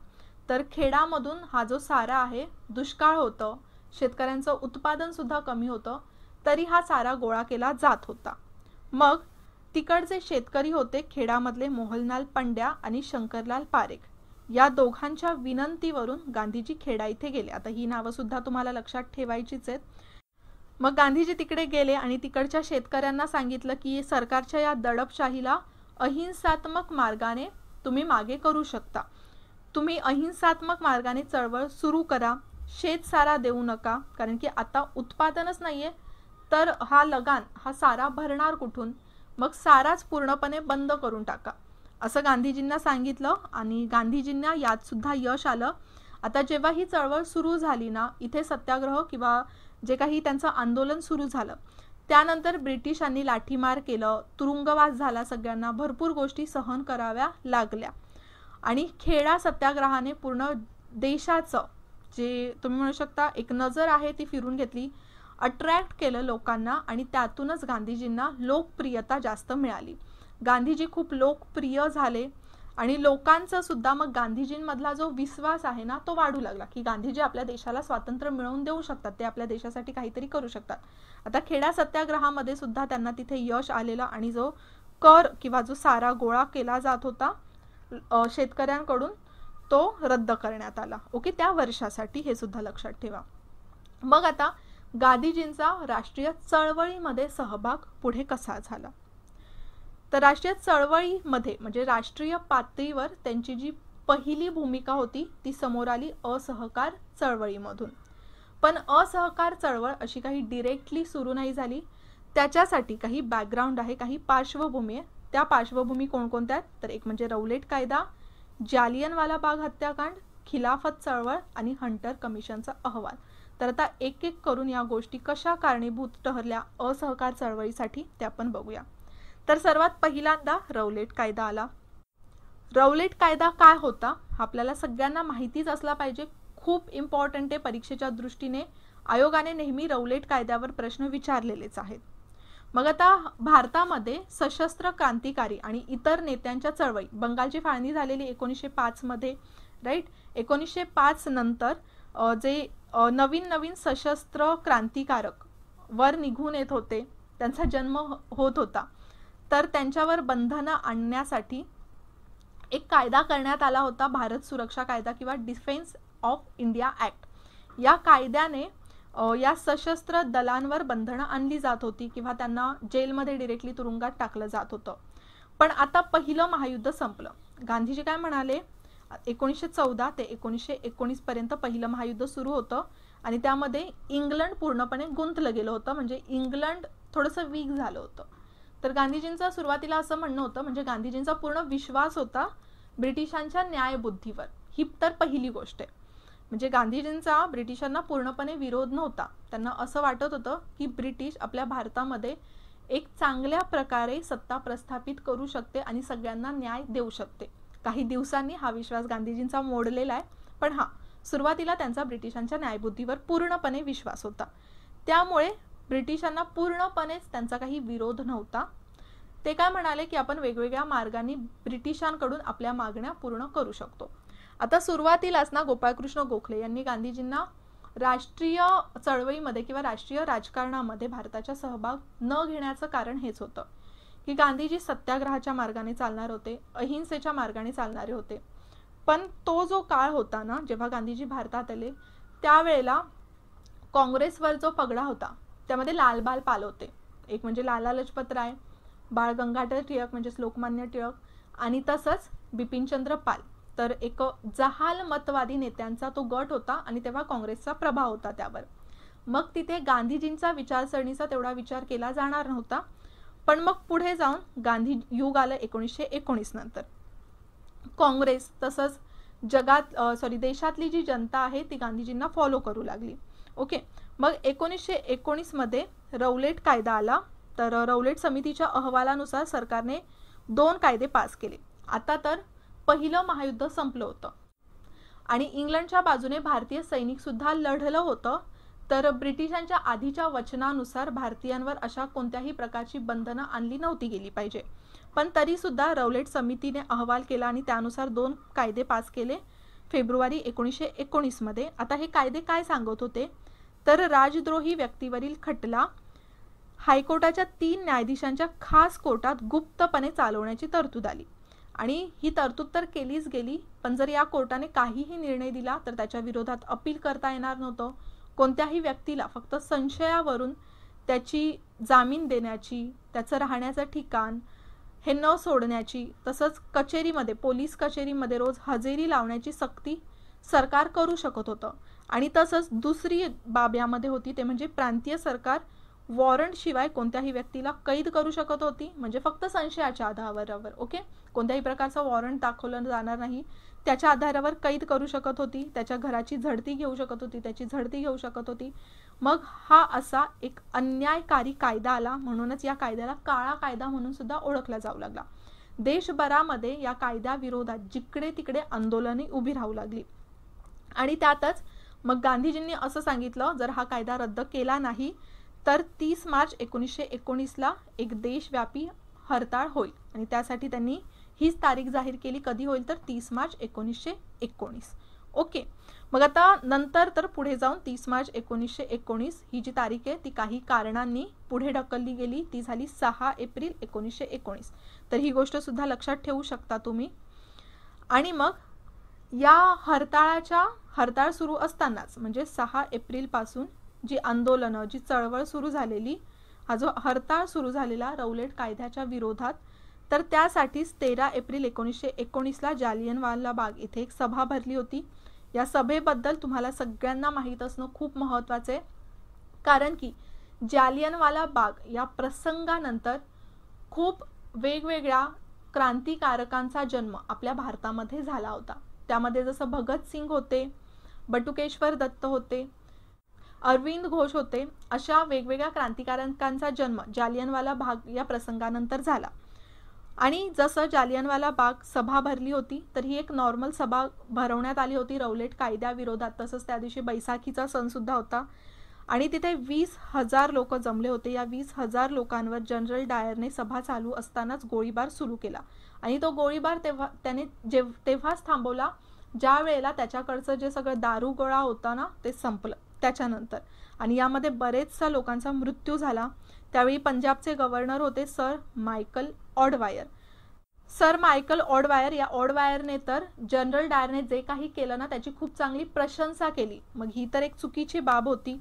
[SPEAKER 1] तर खेडामधून हा जो सारा आहे, दुष्काळ होतं, शेतकऱ्यांचं उत्पादन सुद्धा कमी होतं, तरी हा सारा गोळा केला जात होता. मग तिकडचे शेतकरी होते खेडामधले मोहनलाल पंड्या आणि शंकरलाल पारेख, या दोघांच्या विनंतीवरून गांधीजी खेडा इथे गेले. आता ही नावं सुद्धा तुम्हाला लक्षात ठेवायचीच आहेत. मग गांधीजी तिकडे गेले आणि तिकडच्या शेतकऱ्यांना सांगितलं की सरकारच्या या दडपशाहीला अहिंसात्मक मार्गाने तुम्ही मागे करू शकता. तुम्ही अहिंसात्मक मार्गाने चळवळ सुरू करा, शेतसारा देऊ नका, कारण की आता उत्पादनच नाहीये, तर हा लगान, हा सारा भरणार कुठून, मग साराच पूर्णपणे बंद करून टाका, असं गांधीजींना सांगितलं. आणि गांधीजींना यात सुद्धा यश आलं. आता जेव्हा ही चळवळ सुरू झाली ना, इथे सत्याग्रह किंवा जे काही त्यांचं आंदोलन सुरू झालं, त्यानंतर ब्रिटिशांनी लाठीमार केलं, तुरुंगवास झाला, सगळ्यांना भरपूर गोष्टी सहन कराव्या लागल्या. आणि खेडा सत्याग्रहाने पूर्ण देशाचं, जे तुम्ही म्हणू शकता एक नजर आहे ती फिरून घेतली, अट्रॅक्ट केलं लोकांना, आणि त्यातूनच गांधीजींना लोकप्रियता जास्त मिळाली. गांधीजी खूप लोकप्रिय झाले आणि लोकांचा सुद्धा मग गांधीजींमधला जो विश्वास आहे ना, तो वाढू लागला की गांधीजी आपल्या देशाला स्वातंत्र्य मिळवून देऊ शकतात, ते आपल्या देशासाठी काहीतरी करू शकतात. आता खेडा सत्याग्रहामध्ये सुद्धा त्यांना तिथे यश आलेलं, आणि जो कर किंवा जो सारा गोळा केला जात होता शेतकऱ्यांकडून, तो रद्द करण्यात आला. ओके, त्या वर्षासाठी, हे सुद्धा लक्षात ठेवा. मग आता गांधीजींचा राष्ट्रीय चळवळीमध्ये सहभाग पुढे कसा झाला, तर राष्ट्रीय चळवळीमध्ये म्हणजे राष्ट्रीय पातळीवर त्यांची जी पहिली भूमिका होती ती समोर आली असहकार चळवळीमधून. पण असहकार चळवळ अशी काही डिरेक्टली सुरू नाही झाली, त्याच्यासाठी काही बॅकग्राऊंड आहे, काही पार्श्वभूमी आहे. त्या पार्श्वभूमी कोणकोणत्या आहेत, तर एक म्हणजे रौलेट कायदा, जालियनवाला बाग हत्याकांड, खिलाफत चळवळ आणि हंटर कमिशनचा अहवाल. तर आता एक एक करून या गोष्टी कशा कारणीभूत ठरल्या असहकार चळवळीसाठी ते आपण बघूया. तर सर्वात पहिल्यांदा रौलेट कायदा आला. रौलेट कायदा काय होता आपल्याला सगळ्यांना माहितीच असला पाहिजे, खूप इम्पॉर्टंट आहे परीक्षेच्या दृष्टीने. आयोगाने नेहमी रौलेट कायद्यावर प्रश्न विचारलेलेच आहेत. मग आता भारतामध्ये सशस्त्र क्रांतिकारी आणि इतर नेत्यांच्या चळवळी, बंगालची फाळणी झालेली 1905 मध्ये, राईट, 1905 नंतर जे नवीन नवीन सशस्त्र क्रांतिकारक वर निघून येत होते, त्यांचा जन्म होत होता, तर त्यांच्यावर बंधनं आणण्यासाठी एक कायदा करण्यात आला होता, भारत सुरक्षा कायदा किंवा डिफेन्स ऑफ इंडिया ऍक्ट. या कायद्याने या सशस्त्र दलांवर बंधनं आणली जात होती किंवा त्यांना जेलमध्ये डिरेक्टली तुरुंगात टाकलं जात होतं. पण आता पहिलं महायुद्ध संपलं. गांधीजी काय म्हणाले, 1914 ते 1919 पर्यंत पहिलं महायुद्ध सुरू होतं आणि त्यामध्ये इंग्लंड पूर्णपणे गुंतलं गेलं होतं, म्हणजे इंग्लंड थोडंसं वीक झालं होतं. तर गांधीजींचं सुरुवातीला असं म्हणणं होतं, म्हणजे गांधीजींचा पूर्ण विश्वास होता ब्रिटिशांच्या न्यायबुद्धीवर. ही तर पहिली गोष्ट आहे. म्हणजे गांधीजींचा ब्रिटिशांना पूर्णपणे विरोध नव्हता. त्यांना असं वाटत होतं की ब्रिटिश आपल्या भारतामध्ये एक चांगल्या प्रकारे सत्ता प्रस्थापित करू शकते आणि सगळ्यांना न्याय देऊ शकते. काही दिवसांनी हा विश्वास गांधीजींचा मोडलेला आहे, पण सुरुवातीला त्यांचा ब्रिटिशांच्या न्यायबुद्धीवर पूर्णपणे विश्वास होता. त्यामुळे ब्रिटिशांना पूर्णपणेच त्यांचा काही विरोध नव्हता. ते काय म्हणाले की आपण वेगवेगळ्या मार्गांनी ब्रिटिशांकडून आपल्या मागण्या पूर्ण करू शकतो. आता सुरुवातीलाच ना गोपाळकृष्ण गोखले यांनी गांधीजींना राष्ट्रीय चळवळीमध्ये किंवा राष्ट्रीय राजकारणामध्ये भारताचा सहभाग न घेण्याचं कारण हेच होतं की गांधीजी सत्याग्रहाच्या मार्गाने चालणार होते, अहिंसेच्या मार्गाने चालणारे होते. पण तो जो काळ होता ना, जेव्हा गांधीजी भारतात आले, त्यावेळेला काँग्रेसवर जो पगडा होता त्यामध्ये लालबाल पाल होते. एक म्हणजे लाला लजपत राय, बाळ गंगाधर टिळक म्हणजे लोकमान्य टिळक, आणि तसंच बिपिनचंद्र पाल. तर एक जहाल मतवादी नेत्यांचा तो गट होता आणि तेव्हा काँग्रेसचा प्रभाव होता त्यावर. मग तिथे गांधीजींचा विचारसरणीचा तेवढा विचार केला जाणार नव्हता. पण मग पुढे जाऊन गांधी युग आलं 1919 नंतर. काँग्रेस तसंच देशातली जी जनता आहे ती गांधीजींना फॉलो करू लागली. ओके, मग 1919 मध्ये रौलेट कायदा आला. तर रौलेट समितीच्या अहवालानुसार सरकारने 2 कायदे पास केले. आता तर पहिलं महायुद्ध संपलं होतं आणि इंग्लंडच्या बाजूने भारतीय सैनिक सुद्धा लढलं होतं. तर ब्रिटिशांच्या आधीच्या वचनानुसार भारतीयांवर अशा कोणत्याही प्रकारची बंधनं आणली नव्हती गेली पाहिजे, पण तरी सुद्धा रौलेट समितीने अहवाल केला आणि त्यानुसार 2 कायदे पास केले फेब्रुवारी 1919 मध्ये. आता हे कायदे काय सांगत होते, तर राजद्रोही व्यक्तीवरील खटला हायकोर्टाच्या 3 न्यायाधीशांच्या खास कोर्टात गुप्तपणे चालवण्याची तरतूद आली. आणि ही तरतूद तर केलीच गेली, पण जर या कोर्टाने काहीही निर्णय दिला तर त्याच्या विरोधात अपील करता येणार नव्हतं. कोणत्याही व्यक्तीला फक्त संशयावरून त्याची जामीन देण्याची, त्याचं राहण्याचं ठिकाण हे न सोडण्याची, तसंच कचेरीमध्ये, पोलीस कचेरीमध्ये रोज हजेरी लावण्याची सक्ती सरकार करू शकत होतं. आणि तसंच दुसरी बाब यामध्ये होती, ते म्हणजे प्रांतीय सरकार वॉरंट शिवाय कोणत्याही व्यक्तीला कैद करू शकत होती, म्हणजे फक्त संशयाच्या आधारावर. ओके, कोणत्याही प्रकारचा वॉरंट दाखवलं जाणार नाही, त्याच्या आधारावर कैद करू शकत होती, त्याच्या घराची झडती घेऊ शकत होती, त्याची झडती घेऊ शकत होती. मग हा असा एक अन्यायकारी कायदा आला, म्हणूनच या कायद्याला काळा कायदा म्हणून सुद्धा ओळखला जाऊ लागला. देशभरामध्ये या कायद्याविरोधात जिकडे तिकडे आंदोलने उभी राहू लागली. आणि त्यातच मग गांधीजींनी असं सांगितलं, जर हा कायदा रद्द केला नाही तर 30 मार्च 1919ला एक देशव्यापी हरताळ होईल. आणि त्यासाठी त्यांनी हीच तारीख जाहीर केली. कधी होईल तर 30 मार्च 1919. ओके, मग आता नंतर तर पुढे जाऊन 30 मार्च 1919 ही जी तारीख आहे ती काही कारणांनी पुढे ढकलली गेली. ती झाली 6 एप्रिल 1919. तर ही गोष्ट सुद्धा लक्षात ठेवू शकता तुम्ही. आणि मग या हरताळ सुरू असतानाच, म्हणजे 6 एप्रिल पासून जी आंदोलनं, जी चळवळ सुरू झालेली, हा जो हरताळ सुरू झालेला रौलेट कायद्याच्या विरोधात, तर त्यासाठीच 13 एप्रिल 1919ला जालियनवाला बाग इथे एक सभा भरली होती. या सभेबद्दल तुम्हाला सगळ्यांना माहीत असणं खूप महत्त्वाचं आहे, कारण की जालियनवाला बाग या प्रसंगानंतर खूप वेगवेगळ्या क्रांतिकारकांचा जन्म आपल्या भारतामध्ये झाला होता. त्यामध्ये जसं भगतसिंग होते, बटुकेश्वर दत्त होते, अरविंद घोष होते, अशा वेगवेगळ्या क्रांतिकारकांचा जन्म जालियनवाला बाग या प्रसंगानंतर झाला. आणि जसं जालियनवाला बाग सभा भरली होती, तर ही एक नॉर्मल सभा भरवण्यात आली होती रौलेट कायद्याविरोधात. तसंच त्या दिवशी बैसाखीचा सण सुद्धा होता आणि तिथे 20,000 लोक जमले होते. या 20,000 लोकांवर जनरल डायरने सभा चालू असतानाच गोळीबार सुरू केला. आणि तो गोळीबार त्याने तेव्हाच थांबवला ज्या वेळेला त्याच्याकडचं जे सगळं दारुगोळा होता ना ते संपलं त्याच्यानंतर. आणि यामध्ये बरेचसा लोकांचा मृत्यू झाला. त्यावेळी पंजाबचे गव्हर्नर होते सर मायकल ऑडवायर. या ऑडवायरने तर जनरल डायरने जे काही केलं ना त्याची खूप चांगली प्रशंसा केली. मग ही तर एक चुकीची बाब होती.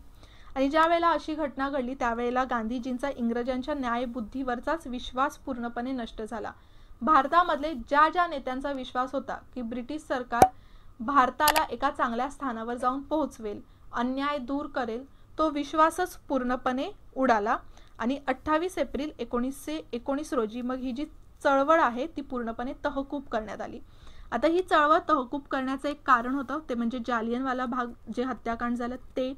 [SPEAKER 1] आणि ज्या वेळेला अशी घटना घडली त्यावेळेला गांधीजींचा इंग्रजांच्या न्यायबुद्धीवरचाच विश्वास पूर्णपणे नष्ट झाला. भारतामधले ज्या नेत्यांचा विश्वास होता की ब्रिटिश सरकार भारताला एका चांगल्या स्थानावर जाऊन पोहोचवेल, अन्याय दूर करेल, तो विश्वासच पूर्णपणे उडाला. आणि 28 एप्रिल 1919 रोजी मग ही जी चळवळ आहे ती पूर्णपणे तहकूब करण्यात आली. आता ही चळवळ तहकूब करण्याचं एक कारण होतं, ते म्हणजे जालियनवाला बाग जे हत्याकांड झालं ते.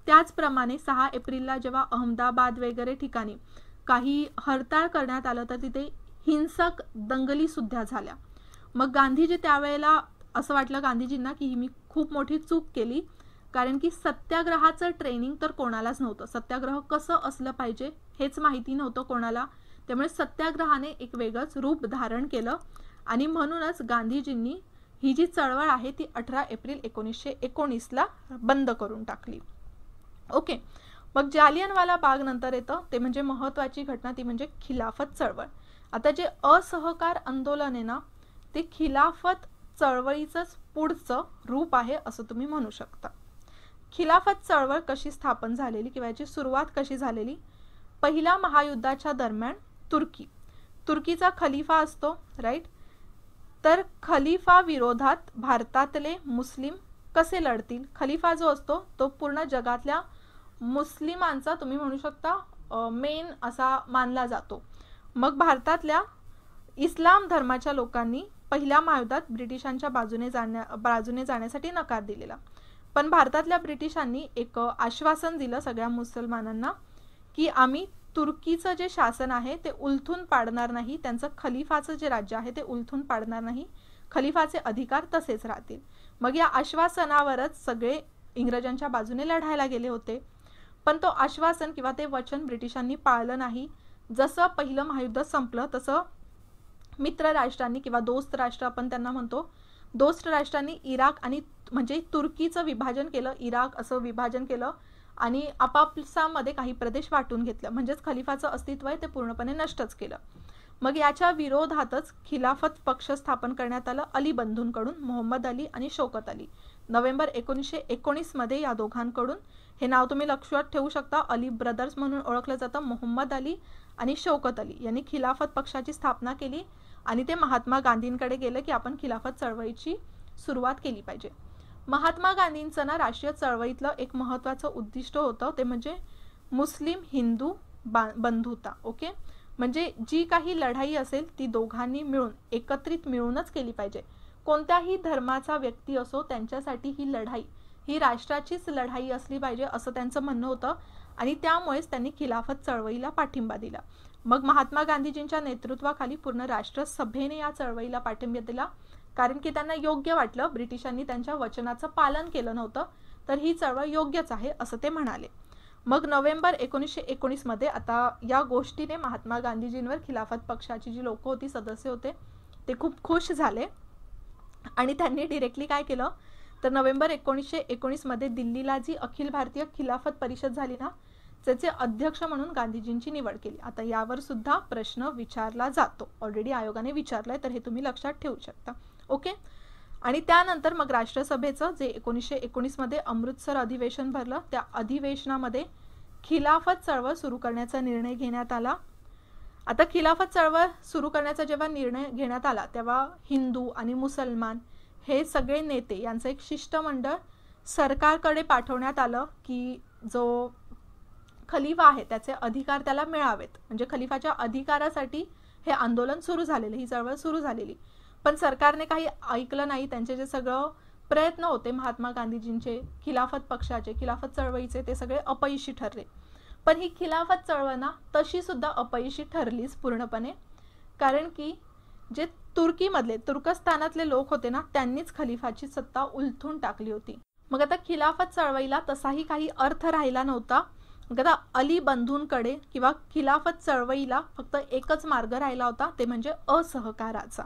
[SPEAKER 1] त्याचप्रमाणे 6 एप्रिलला जेव्हा अहमदाबाद वगैरे ठिकाणी काही हरताळ करण्यात आलं तर तिथे हिंसक दंगली सुद्धा झाल्या. मग गांधीजी त्यावेळेला असं वाटलं गांधीजींना की मी खूप मोठी चूक केली, कारण की सत्याग्रहाचं ट्रेनिंग तर कोणालाच नव्हतं. सत्याग्रह कसं असलं पाहिजे हेच माहिती नव्हतं कोणाला. त्यामुळे सत्याग्रहाने एक वेगळंच रूप धारण केलं आणि म्हणूनच गांधीजींनी ही जी चळवळ आहे ती 18 एप्रिल 1919ला बंद करून टाकली. ओके, मग जालियनवाला बाग नंतर येतं ते म्हणजे महत्त्वाची घटना, ती म्हणजे खिलाफत चळवळ. आता जे असहकार आंदोलन आहे ना ते खिलाफत चळवळीचंच पुढचं रूप आहे असं तुम्ही म्हणू शकता. खिलाफत चळवळ कशी स्थापन झालेली किंवा याची सुरुवात कशी झालेली? पहिल्या महायुद्धाच्या दरम्यान तुर्कीचा खलिफा असतो, राईट. तर खलिफा विरोधात भारतातले मुस्लिम कसे लढतील? खलिफा जो असतो तो पूर्ण जगातल्या मुस्लिमांचा तुम्ही म्हणू शकता मेन असा मानला जातो. मग इस्लाम धर्माच्या लोकांनी पहिल्या महायुद्धात ब्रिटिशांच्या बाजूने जाण्यासाठी नकार दिलेला. पण भारतातल्या ब्रिटिशांनी एक आश्वासन दिलं सगळ्या मुसलमानांना की आम्ही तुर्कीचं जे शासन आहे ते उलथून पाडणार नाही, त्यांचं खलिफाचं जे राज्य आहे ते उलथून पाडणार नाही, खलिफाचे अधिकार तसेच राहतील. मग या आश्वासनावरच सगळे इंग्रजांच्या बाजूने लढायला गेले होते. पण तो आश्वासन किंवा ते वचन ब्रिटिशांनी पाळलं नाही. जसं पहिलं महायुद्ध संपलं तसं मित्र राष्ट्रांनी किंवा दोस्त राष्ट्र आपण त्यांना म्हणतो, दोस्त राष्ट्रांनी इराक आणि म्हणजे तुर्कीचं विभाजन केलं, इराक असं विभाजन केलं आणि आपापसामध्ये काही प्रदेश वाटून घेतलं, म्हणजेच खलिफाचं अस्तित्व आहे ते पूर्णपणे नष्टच केलं. मग याच्या विरोधातच खिलाफत पक्ष स्थापन करण्यात आलं अली बंधूंकडून, मोहम्मद अली आणि शौकत अली. नोव्हेंबर 1919 मध्ये या दोघांकडून, हे नाव तुम्ही लक्षात ठेवू शकता, अली ब्रदर्स म्हणून ओळखलं जातं. मोहम्मद अली आणि शौकत अली यांनी खिलाफत पक्षाची स्थापना केली आणि ते महात्मा गांधींकडे गेले की आपण खिलाफत चळवळीची सुरुवात केली पाहिजे. महात्मा गांधींचं ना राष्ट्रीय चळवळीतलं एक महत्त्वाचं उद्दिष्ट होतं ते म्हणजे मुस्लिम हिंदू बंधुता. ओके, म्हणजे जी काही लढाई असेल ती दोघांनी मिळून एकत्रित मिळूनच केली पाहिजे. कोणत्याही धर्माचा व्यक्ती असो त्यांच्यासाठी ही लढाई ही राष्ट्राचीच लढाई असली पाहिजे असं त्यांचं म्हणणं होतं आणि त्यामुळेच त्यांनी खिलाफत चळवळीला पाठिंबा दिला. मग महात्मा गांधीजींच्या नेतृत्वाखाली पूर्ण राष्ट्रसभेने या चळवळीला पाठिंबा दिला, कारण की त्यांना योग्य वाटलं, ब्रिटिशांनी त्यांच्या वचनाचं पालन केलं नव्हतं, तर ही चळवळ योग्यच आहे असं ते म्हणाले. मग नोव्हेंबर 1919 मध्ये आता या गोष्टीने महात्मा गांधीजींवर खिलाफत पक्षाची जी लोक होती, सदस्य होते, ते खूप खुश झाले आणि त्यांनी डिरेक्टली काय केलं तर नोव्हेंबर 1919 मध्ये दिल्लीला जी अखिल भारतीय खिलाफत परिषद झाली ना त्याचे अध्यक्ष म्हणून गांधीजींची निवड केली. आता यावर सुद्धा प्रश्न विचारला जातो, ऑलरेडी आयोगाने विचारलाय, तर हे तुम्ही लक्षात ठेवू शकता. ओके, आणि त्यानंतर मग राष्ट्रसभेचं जे 1919 मध्ये अमृतसर अधिवेशन भरलं, त्या अधिवेशनामध्ये खिलाफत चळवळ सुरू करण्याचा निर्णय घेण्यात आला. आता खिलाफत चळवळ सुरू करण्याचा जेव्हा निर्णय घेण्यात आला तेव्हा हिंदू आणि मुसलमान हे सगळे नेते यांचं एक शिष्टमंडळ सरकारकडे पाठवण्यात आलं की जो खलिफा आहे त्याचे अधिकार त्याला मिळावेत, म्हणजे खलिफाच्या अधिकारासाठी हे आंदोलन सुरू झालेलं, ही चळवळ सुरू झालेली. पण सरकारने काही ऐकलं नाही. त्यांचे जे सगळं प्रयत्न होते महात्मा गांधीजींचे, खिलाफत पक्षाचे, खिलाफत चळवळीचे, ते सगळे अपयशी ठरले. पण ही खिलाफत चळवळ ना तशी सुद्धा अपयशी ठरलीच पूर्णपणे, कारण की जे तुर्कीमधले, तुर्कस्तानातले लोक होते ना त्यांनीच खलिफाची सत्ता उलथून टाकली होती. मग आता खिलाफत चळवळीला तसाही काही अर्थ राहिला नव्हता. मग आता अली बंधूंकडे किंवा खिलाफत चळवळीला फक्त एकच मार्ग राहिला होता, ते म्हणजे असहकाराचा.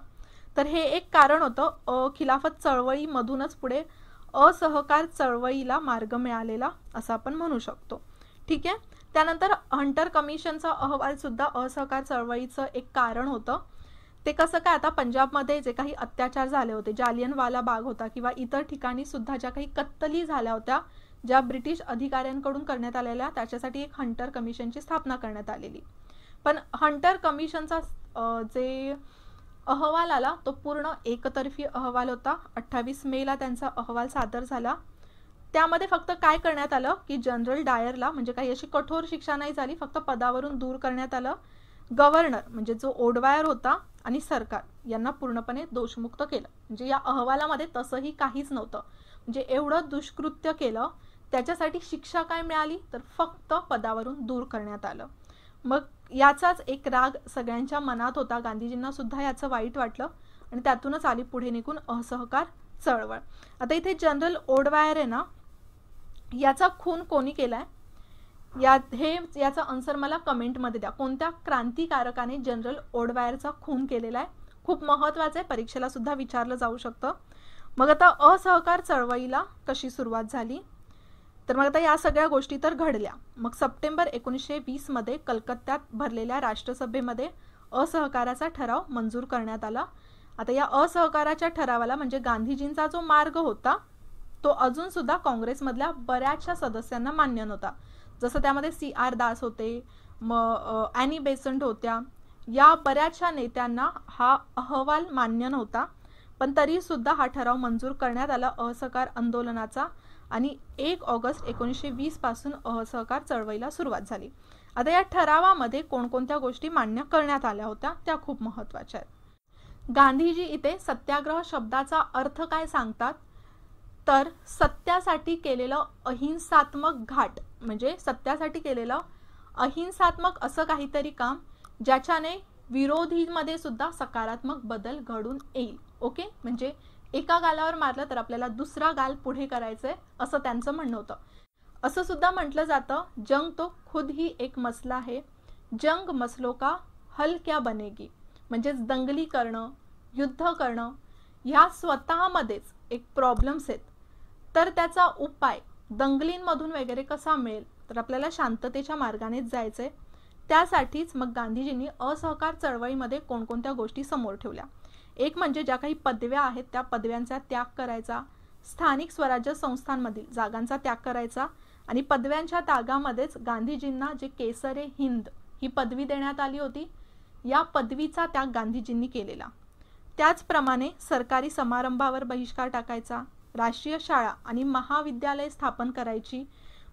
[SPEAKER 1] तर हे एक कारण होतं, खिलाफत चळवळीमधूनच पुढे असहकार चळवळीला मार्ग मिळालेला असं आपण म्हणू शकतो. ठीक आहे, त्यानंतर हंटर कमिशनचा अहवाल सुद्धा असहकार चळवळीचं एक कारण होतं. ते कसं काय, आता पंजाबमध्ये जे काही अत्याचार झाले होते, जालियनवाला बाग होता किंवा इतर ठिकाणी सुद्धा ज्या काही कत्तली झाल्या होत्या ज्या ब्रिटिश अधिकाऱ्यांकडून करण्यात आलेल्या, त्याच्यासाठी एक हंटर कमिशनची स्थापना करण्यात आलेली. पण हंटर कमिशनचा जे अहवाल आला तो पूर्ण एकतर्फी अहवाल होता. 28 मेला त्यांचा अहवाल सादर झाला. त्यामध्ये फक्त काय करण्यात आलं की जनरल डायरला, म्हणजे काही अशी कठोर शिक्षा नाही झाली, फक्त पदावरून दूर करण्यात आलं. गव्हर्नर म्हणजे जो ओडवायर होता आणि सरकार यांना पूर्णपणे दोषमुक्त केलं. म्हणजे या अहवालामध्ये तसंही काहीच नव्हतं, म्हणजे एवढं दुष्कृत्य केलं, त्याच्यासाठी शिक्षा काय मिळाली तर फक्त पदावरून दूर करण्यात आलं. मग याचाच एक राग सगळ्यांच्या मनात होता, गांधीजींना सुद्धा याचं वाईट वाटलं आणि त्यातूनच आली पुढे निघून असहकार चळवळ. आता इथे जनरल ओडवायर आहे ना, याचा खून कोणी केलाय याचा आन्सर मला कमेंटमध्ये द्या. कोणत्या क्रांतिकारकाने जनरल ओडवायरचा खून केलेला आहे, खूप महत्त्वाचं आहे, परीक्षेला सुद्धा विचारलं जाऊ शकतं. मग आता असहकार चळवळीला कशी सुरुवात झाली तर मग आता या सगळ्या गोष्टी तर घडल्या. मग सप्टेंबर 1920 मध्ये कलकत्त्यात भरलेल्या राष्ट्रसभेमध्ये असहकाराचा ठराव मंजूर करण्यात आला. आता या असहकाराच्या ठरावाला म्हणजे गांधीजींचा जो मार्ग होता तो अजून सुद्धा काँग्रेसमधल्या बऱ्याचशा सदस्यांना मान्य नव्हता. जसं त्यामध्ये CR दास होते, ॲनी बेसंट होत्या, या बऱ्याचशा नेत्यांना हा अहवाल मान्य नव्हता. पण तरी सुद्धा हा ठराव मंजूर करण्यात आला असहकार आंदोलनाचा आणि 1 ऑगस्ट 1920 पासून असहकार चळवळीला सुरुवात झाली. आता या ठरावामध्ये कोणकोणत्या गोष्टी मान्य करण्यात आल्या होत्या त्या खूप महत्त्वाच्या आहेत. गांधीजी इथे सत्याग्रह शब्दाचा अर्थ काय सांगतात तर सत्यासाठी केलेलं अहिंसात्मक घाट, म्हणजे सत्यासाठी केलेलं अहिंसात्मक असं काहीतरी काम ज्याच्याने विरोधीमध्ये सुद्धा सकारात्मक बदल घडून येईल. ओके, म्हणजे एका गालावर मारलं तर आपल्याला दुसरा गाल पुढे करायचंय असं त्यांचं म्हणणं होतं. असं सुद्धा म्हटलं जातं, जंग तो खुद ही एक मसला है, जंग मसलों का हल क्या बनेगी. म्हणजेच दंगली करणं, युद्ध करणं ह्या स्वतःमध्येच एक प्रॉब्लेम्स आहेत, तर त्याचा उपाय दंगलींमधून वगैरे कसा मिळेल, तर आपल्याला शांततेच्या मार्गानेच जायचंय. त्यासाठीच मग गांधीजींनी असहकार चळवळीमध्ये कोणकोणत्या गोष्टी समोर ठेवल्या. एक म्हणजे ज्या काही पदव्या आहेत त्या पदव्यांचा त्याग करायचा, स्थानिक स्वराज्य संस्थांमधील जागांचा त्याग करायचा आणि पदव्यांच्या त्यागामध्येच गांधीजींना जे केसरे हिंद ही पदवी देण्यात आली होती, या पदवीचा त्याग गांधीजींनी केलेला. त्याचप्रमाणे सरकारी समारंभावर बहिष्कार टाकायचा, राष्ट्रीय शाळा आणि महाविद्यालय स्थापन करायची.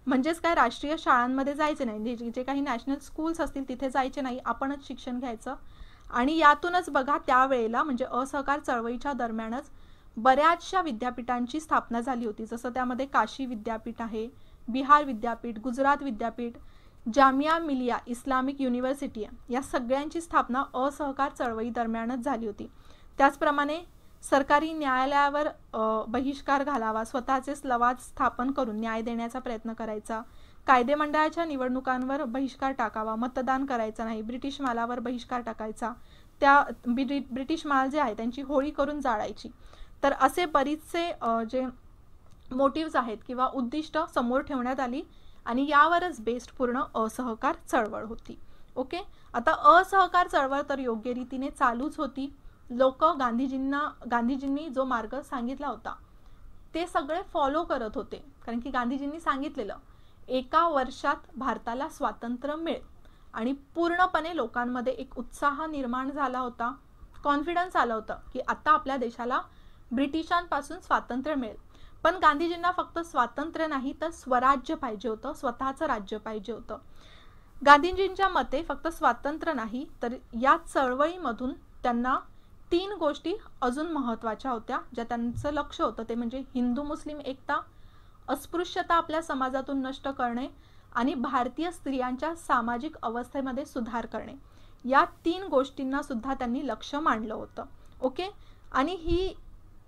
[SPEAKER 1] म्हणजेच काय, राष्ट्रीय शाळांमध्ये जायचे नाही, जे काही नॅशनल स्कूल्स असतील तिथे जायचे नाही, आपणच शिक्षण घ्यायचं. आणि यातूनच बघा त्यावेळेला म्हणजे असहकार चळवळीच्या दरम्यानच बऱ्याचशा विद्यापीठांची स्थापना झाली होती. जसं त्यामध्ये काशी विद्यापीठ आहे, बिहार विद्यापीठ, गुजरात विद्यापीठ, जामिया मिलिया इस्लामिक युनिव्हर्सिटी, या सगळ्यांची स्थापना असहकार चळवळी दरम्यानच झाली होती. त्याचप्रमाणे सरकारी न्यायालयावर बहिष्कार घालावा, स्वतःचे लवाद स्थापन करून न्याय देण्याचा प्रयत्न करायचा, कायदे मंडळाच्या निवडणुकांवर बहिष्कार टाकावा, मतदान करायचं नाही, ब्रिटिश मालावर बहिष्कार टाकायचा, त्या ब्रिटिश माल जे आहे त्यांची होळी करून जाळायची. तर असे बरेचसे जे मोटिव्स आहेत किंवा उद्दिष्ट समोर ठेवण्यात आली आणि यावरच बेस्ड पूर्ण असहकार चळवळ होती. ओके, आता असहकार चळवळ तर योग्य रीतीने चालूच होती. लोक गांधीजींनी जो मार्ग सांगितला होता ते सगळे फॉलो करत होते, कारण की गांधीजींनी सांगितलेलं 1 वर्षात भारताला स्वातंत्र्य मिळेल आणि पूर्णपणे लोकांमध्ये एक उत्साह निर्माण झाला होता, कॉन्फिडन्स आला होता की आता आपल्या देशाला ब्रिटिशांपासून स्वातंत्र्य मिळेल. पण गांधीजींना फक्त स्वातंत्र्य नाही तर स्वराज्य पाहिजे होतं, स्वतःचं राज्य पाहिजे होतं. गांधीजींच्या मते फक्त स्वातंत्र्य नाही तर या चळवळीमधून त्यांना 3 गोष्टी अजून महत्त्वाच्या होत्या, ज्या त्यांचं लक्ष होतं. ते म्हणजे हिंदू मुस्लिम एकता, अस्पृश्यता आपल्या समाजातून नष्ट करणे आणि भारतीय स्त्रियांच्या सामाजिक अवस्थेमध्ये सुधार करणे. या 3 गोष्टींना सुद्धा त्यांनी लक्ष मांडलं होतं. ओके, आणि ही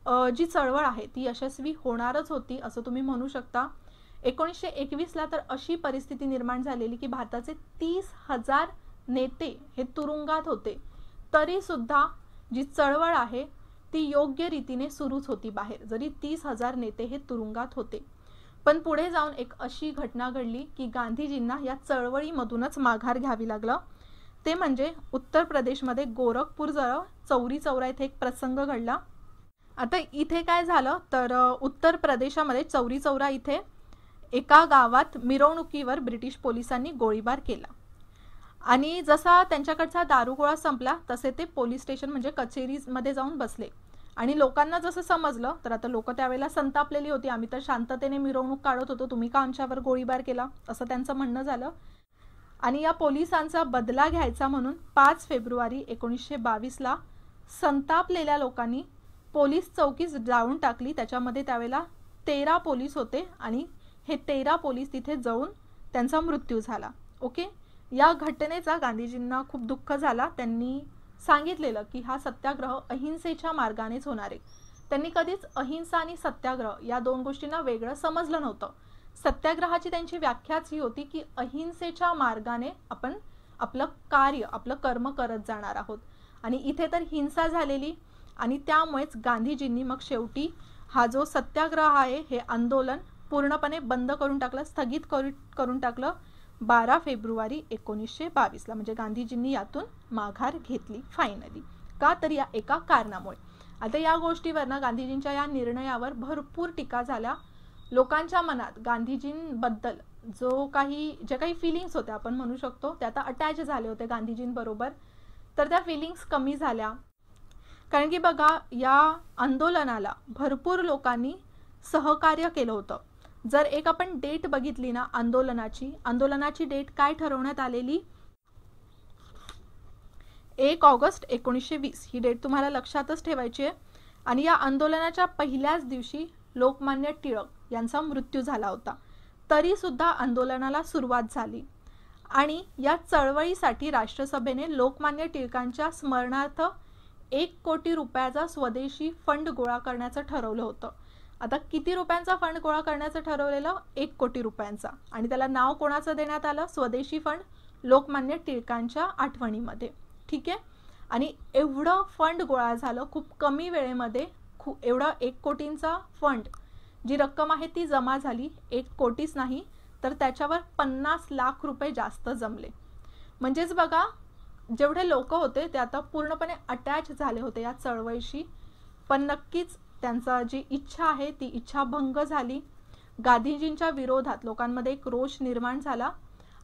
[SPEAKER 1] जी चळवळ आहे ती यशस्वी होणारच होती असं तुम्ही म्हणू शकता. 1921ला तर अशी परिस्थिती निर्माण झालेली की भारताचे 30,000 नेते हे तुरुंगात होते, तरी सुद्धा जी चळवळ आहे ती योग्य रीतीने सुरूच होती बाहेर, जरी 30,000 नेते हे तुरुंगात होते. पण पुढे जाऊन एक अशी घटना घडली की गांधीजींना या चळवळीमधूनच माघार घ्यावी लागलं. ते म्हणजे उत्तर प्रदेशमध्ये गोरखपूर जवळ चौरी चौरा इथे एक प्रसंग घडला. आता इथे काय झालं तर उत्तर प्रदेशामध्ये चौरी चौरा इथे एका गावात मिरवणुकीवर ब्रिटिश पोलिसांनी गोळीबार केला आणि जसा त्यांच्याकडचा दारुगोळा संपला तसे ते पोलीस स्टेशन म्हणजे कचेरीमध्ये जाऊन बसले. आणि लोकांना जसं समजलं तर आता लोक त्यावेळेला संतापलेली होती, आम्ही तर शांततेने मिरवणूक काढत होतो, तुम्ही का आमच्यावर गोळीबार केला, असं त्यांचं म्हणणं झालं. आणि या पोलिसांचा बदला घ्यायचा म्हणून 5 फेब्रुवारी 1922ला संतापलेल्या लोकांनी पोलीस चौकी जाळून टाकली. त्याच्यामध्ये त्यावेळेला 13 पोलीस होते आणि हे 13 पोलीस तिथे जळून त्यांचा मृत्यू झाला. ओके, या घटनेचा गांधीजींना खूप दुःख झाला. त्यांनी सांगितलेलं की हा सत्याग्रह अहिंसेच्या मार्गानेच होणार आहे. त्यांनी कधीच अहिंसा आणि सत्याग्रह या 2 गोष्टींना वेगळं समजलं नव्हतं. सत्याग्रहाची त्यांची व्याख्याच ही होती की अहिंसेच्या मार्गाने आपण आपलं कार्य, आपलं कर्म करत जाणार आहोत. आणि इथे तर हिंसा झालेली आणि त्यामुळेच गांधीजींनी मग शेवटी हा जो सत्याग्रह आहे हे आंदोलन पूर्णपणे बंद करून टाकलं, स्थगित करून टाकलं 12 फेब्रुवारी 1922ला. म्हणजे गांधीजींनी यातून माघार घेतली फायनली. का तर या एका कारणामुळे. आता या गोष्टीवरनं गांधीजींच्या या निर्णयावर भरपूर टीका झाल्या. लोकांच्या मनात गांधीजींबद्दल जे काही फिलिंग्स होत्या आपण म्हणू शकतो त्या आता अटॅच झाले होते गांधीजींबरोबर, तर त्या फिलिंग्स कमी झाल्या. कारण की बघा या आंदोलनाला भरपूर लोकांनी सहकार्य केलं होतं. जर एक आपण डेट बघितली ना आंदोलनाची डेट काय ठरवण्यात आलेली, 1 ऑगस्ट 1920 ही डेट तुम्हाला लक्षातच ठेवायची आहे. आणि या आंदोलनाच्या पहिल्याच दिवशी लोकमान्य टिळक यांचा मृत्यू झाला होता, तरी सुद्धा आंदोलनाला सुरुवात झाली. आणि या चळवळीसाठी राष्ट्रसभेने लोकमान्य टिळकांच्या स्मरणार्थ 1 कोटी रुपयाचा स्वदेशी फंड गोळा करण्याचं ठरवलं होतं. आता किती रुपयांचा फंड गोळा करण्याचं ठरवलेलं? 1 कोटी रुपयांचा. आणि त्याला नाव कोणाचं देण्यात आलं? स्वदेशी फंड, लोकमान्य टिळकांच्या आठवणीमध्ये. ठीक आहे. आणि एवढं फंड गोळा झालं खूप कमी वेळेमध्ये. एवढा 1 कोटींचा फंड, जी रक्कम आहे ती जमा झाली. 1 कोटीच नाही तर त्याच्यावर 50 लाख रुपये जास्त जमले. म्हणजेच बघा, जेवढे लोक होते ते आता पूर्णपणे अटॅच झाले होते या चळवळीशी. पण नक्कीच त्यांचा जी इच्छा आहे ती इच्छा भंग झाली. गांधीजींच्या विरोधात लोकांमध्ये एक रोष निर्माण झाला.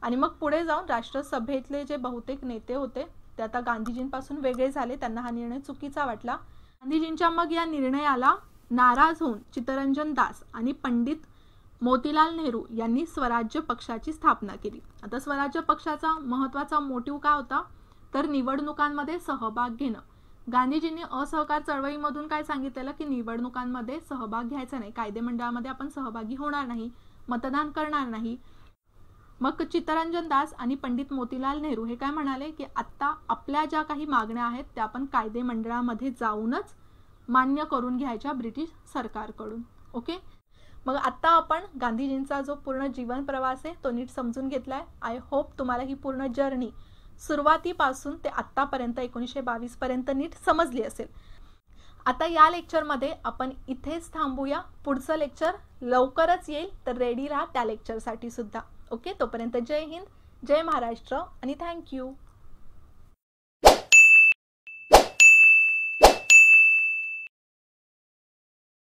[SPEAKER 1] आणि मग पुढे जाऊन राष्ट्रसभेतले जे बहुतेक नेते होते ते आता गांधीजींपासून वेगळे झाले. त्यांना हा निर्णय चुकीचा वाटला. गांधीजींच्या मग या निर्णयाला नाराज होऊन चित्तरंजन दास आणि पंडित मोतीलाल नेहरू यांनी स्वराज्य पक्षाची स्थापना केली. आता स्वराज्य पक्षाचा महत्त्वाचा मोटिव्ह काय होता? तर निवडणुकांमध्ये सहभाग घेणं. गांधीजींनी असहकार चळवळीमधून काय सांगितलेलं की निवडणुकांमध्ये सहभाग घ्यायचा नाही, कायदेमंडळामध्ये आपण सहभागी होणार नाही, मतदान करणार नाही. मग चित्तरंजन दास आणि पंडित मोतीलाल नेहरू हे काय म्हणाले की आता आपल्या ज्या काही मागण्या आहेत त्या आपण कायदेमंडळामध्ये जाऊनच मान्य करून घ्यायच्या ब्रिटिश सरकारकडून. ओके. मग आता आपण गांधीजींचा जो पूर्ण जीवन प्रवास आहे तो नीट समजून घेतलाय. आय होप तुम्हाला ही पूर्ण जर्नी सुरुवातीपासून ते आत्तापर्यंत 1922 पर्यंत नीट समजली असेल. आता या लेक्चरमध्ये आपण इथेच थांबूया. पुढचं लेक्चर लवकरच येईल तर रेडी राहा त्या लेक्चरसाठी सुद्धा. ओके. तोपर्यंत जय हिंद, जय महाराष्ट्र आणि थँक्यू.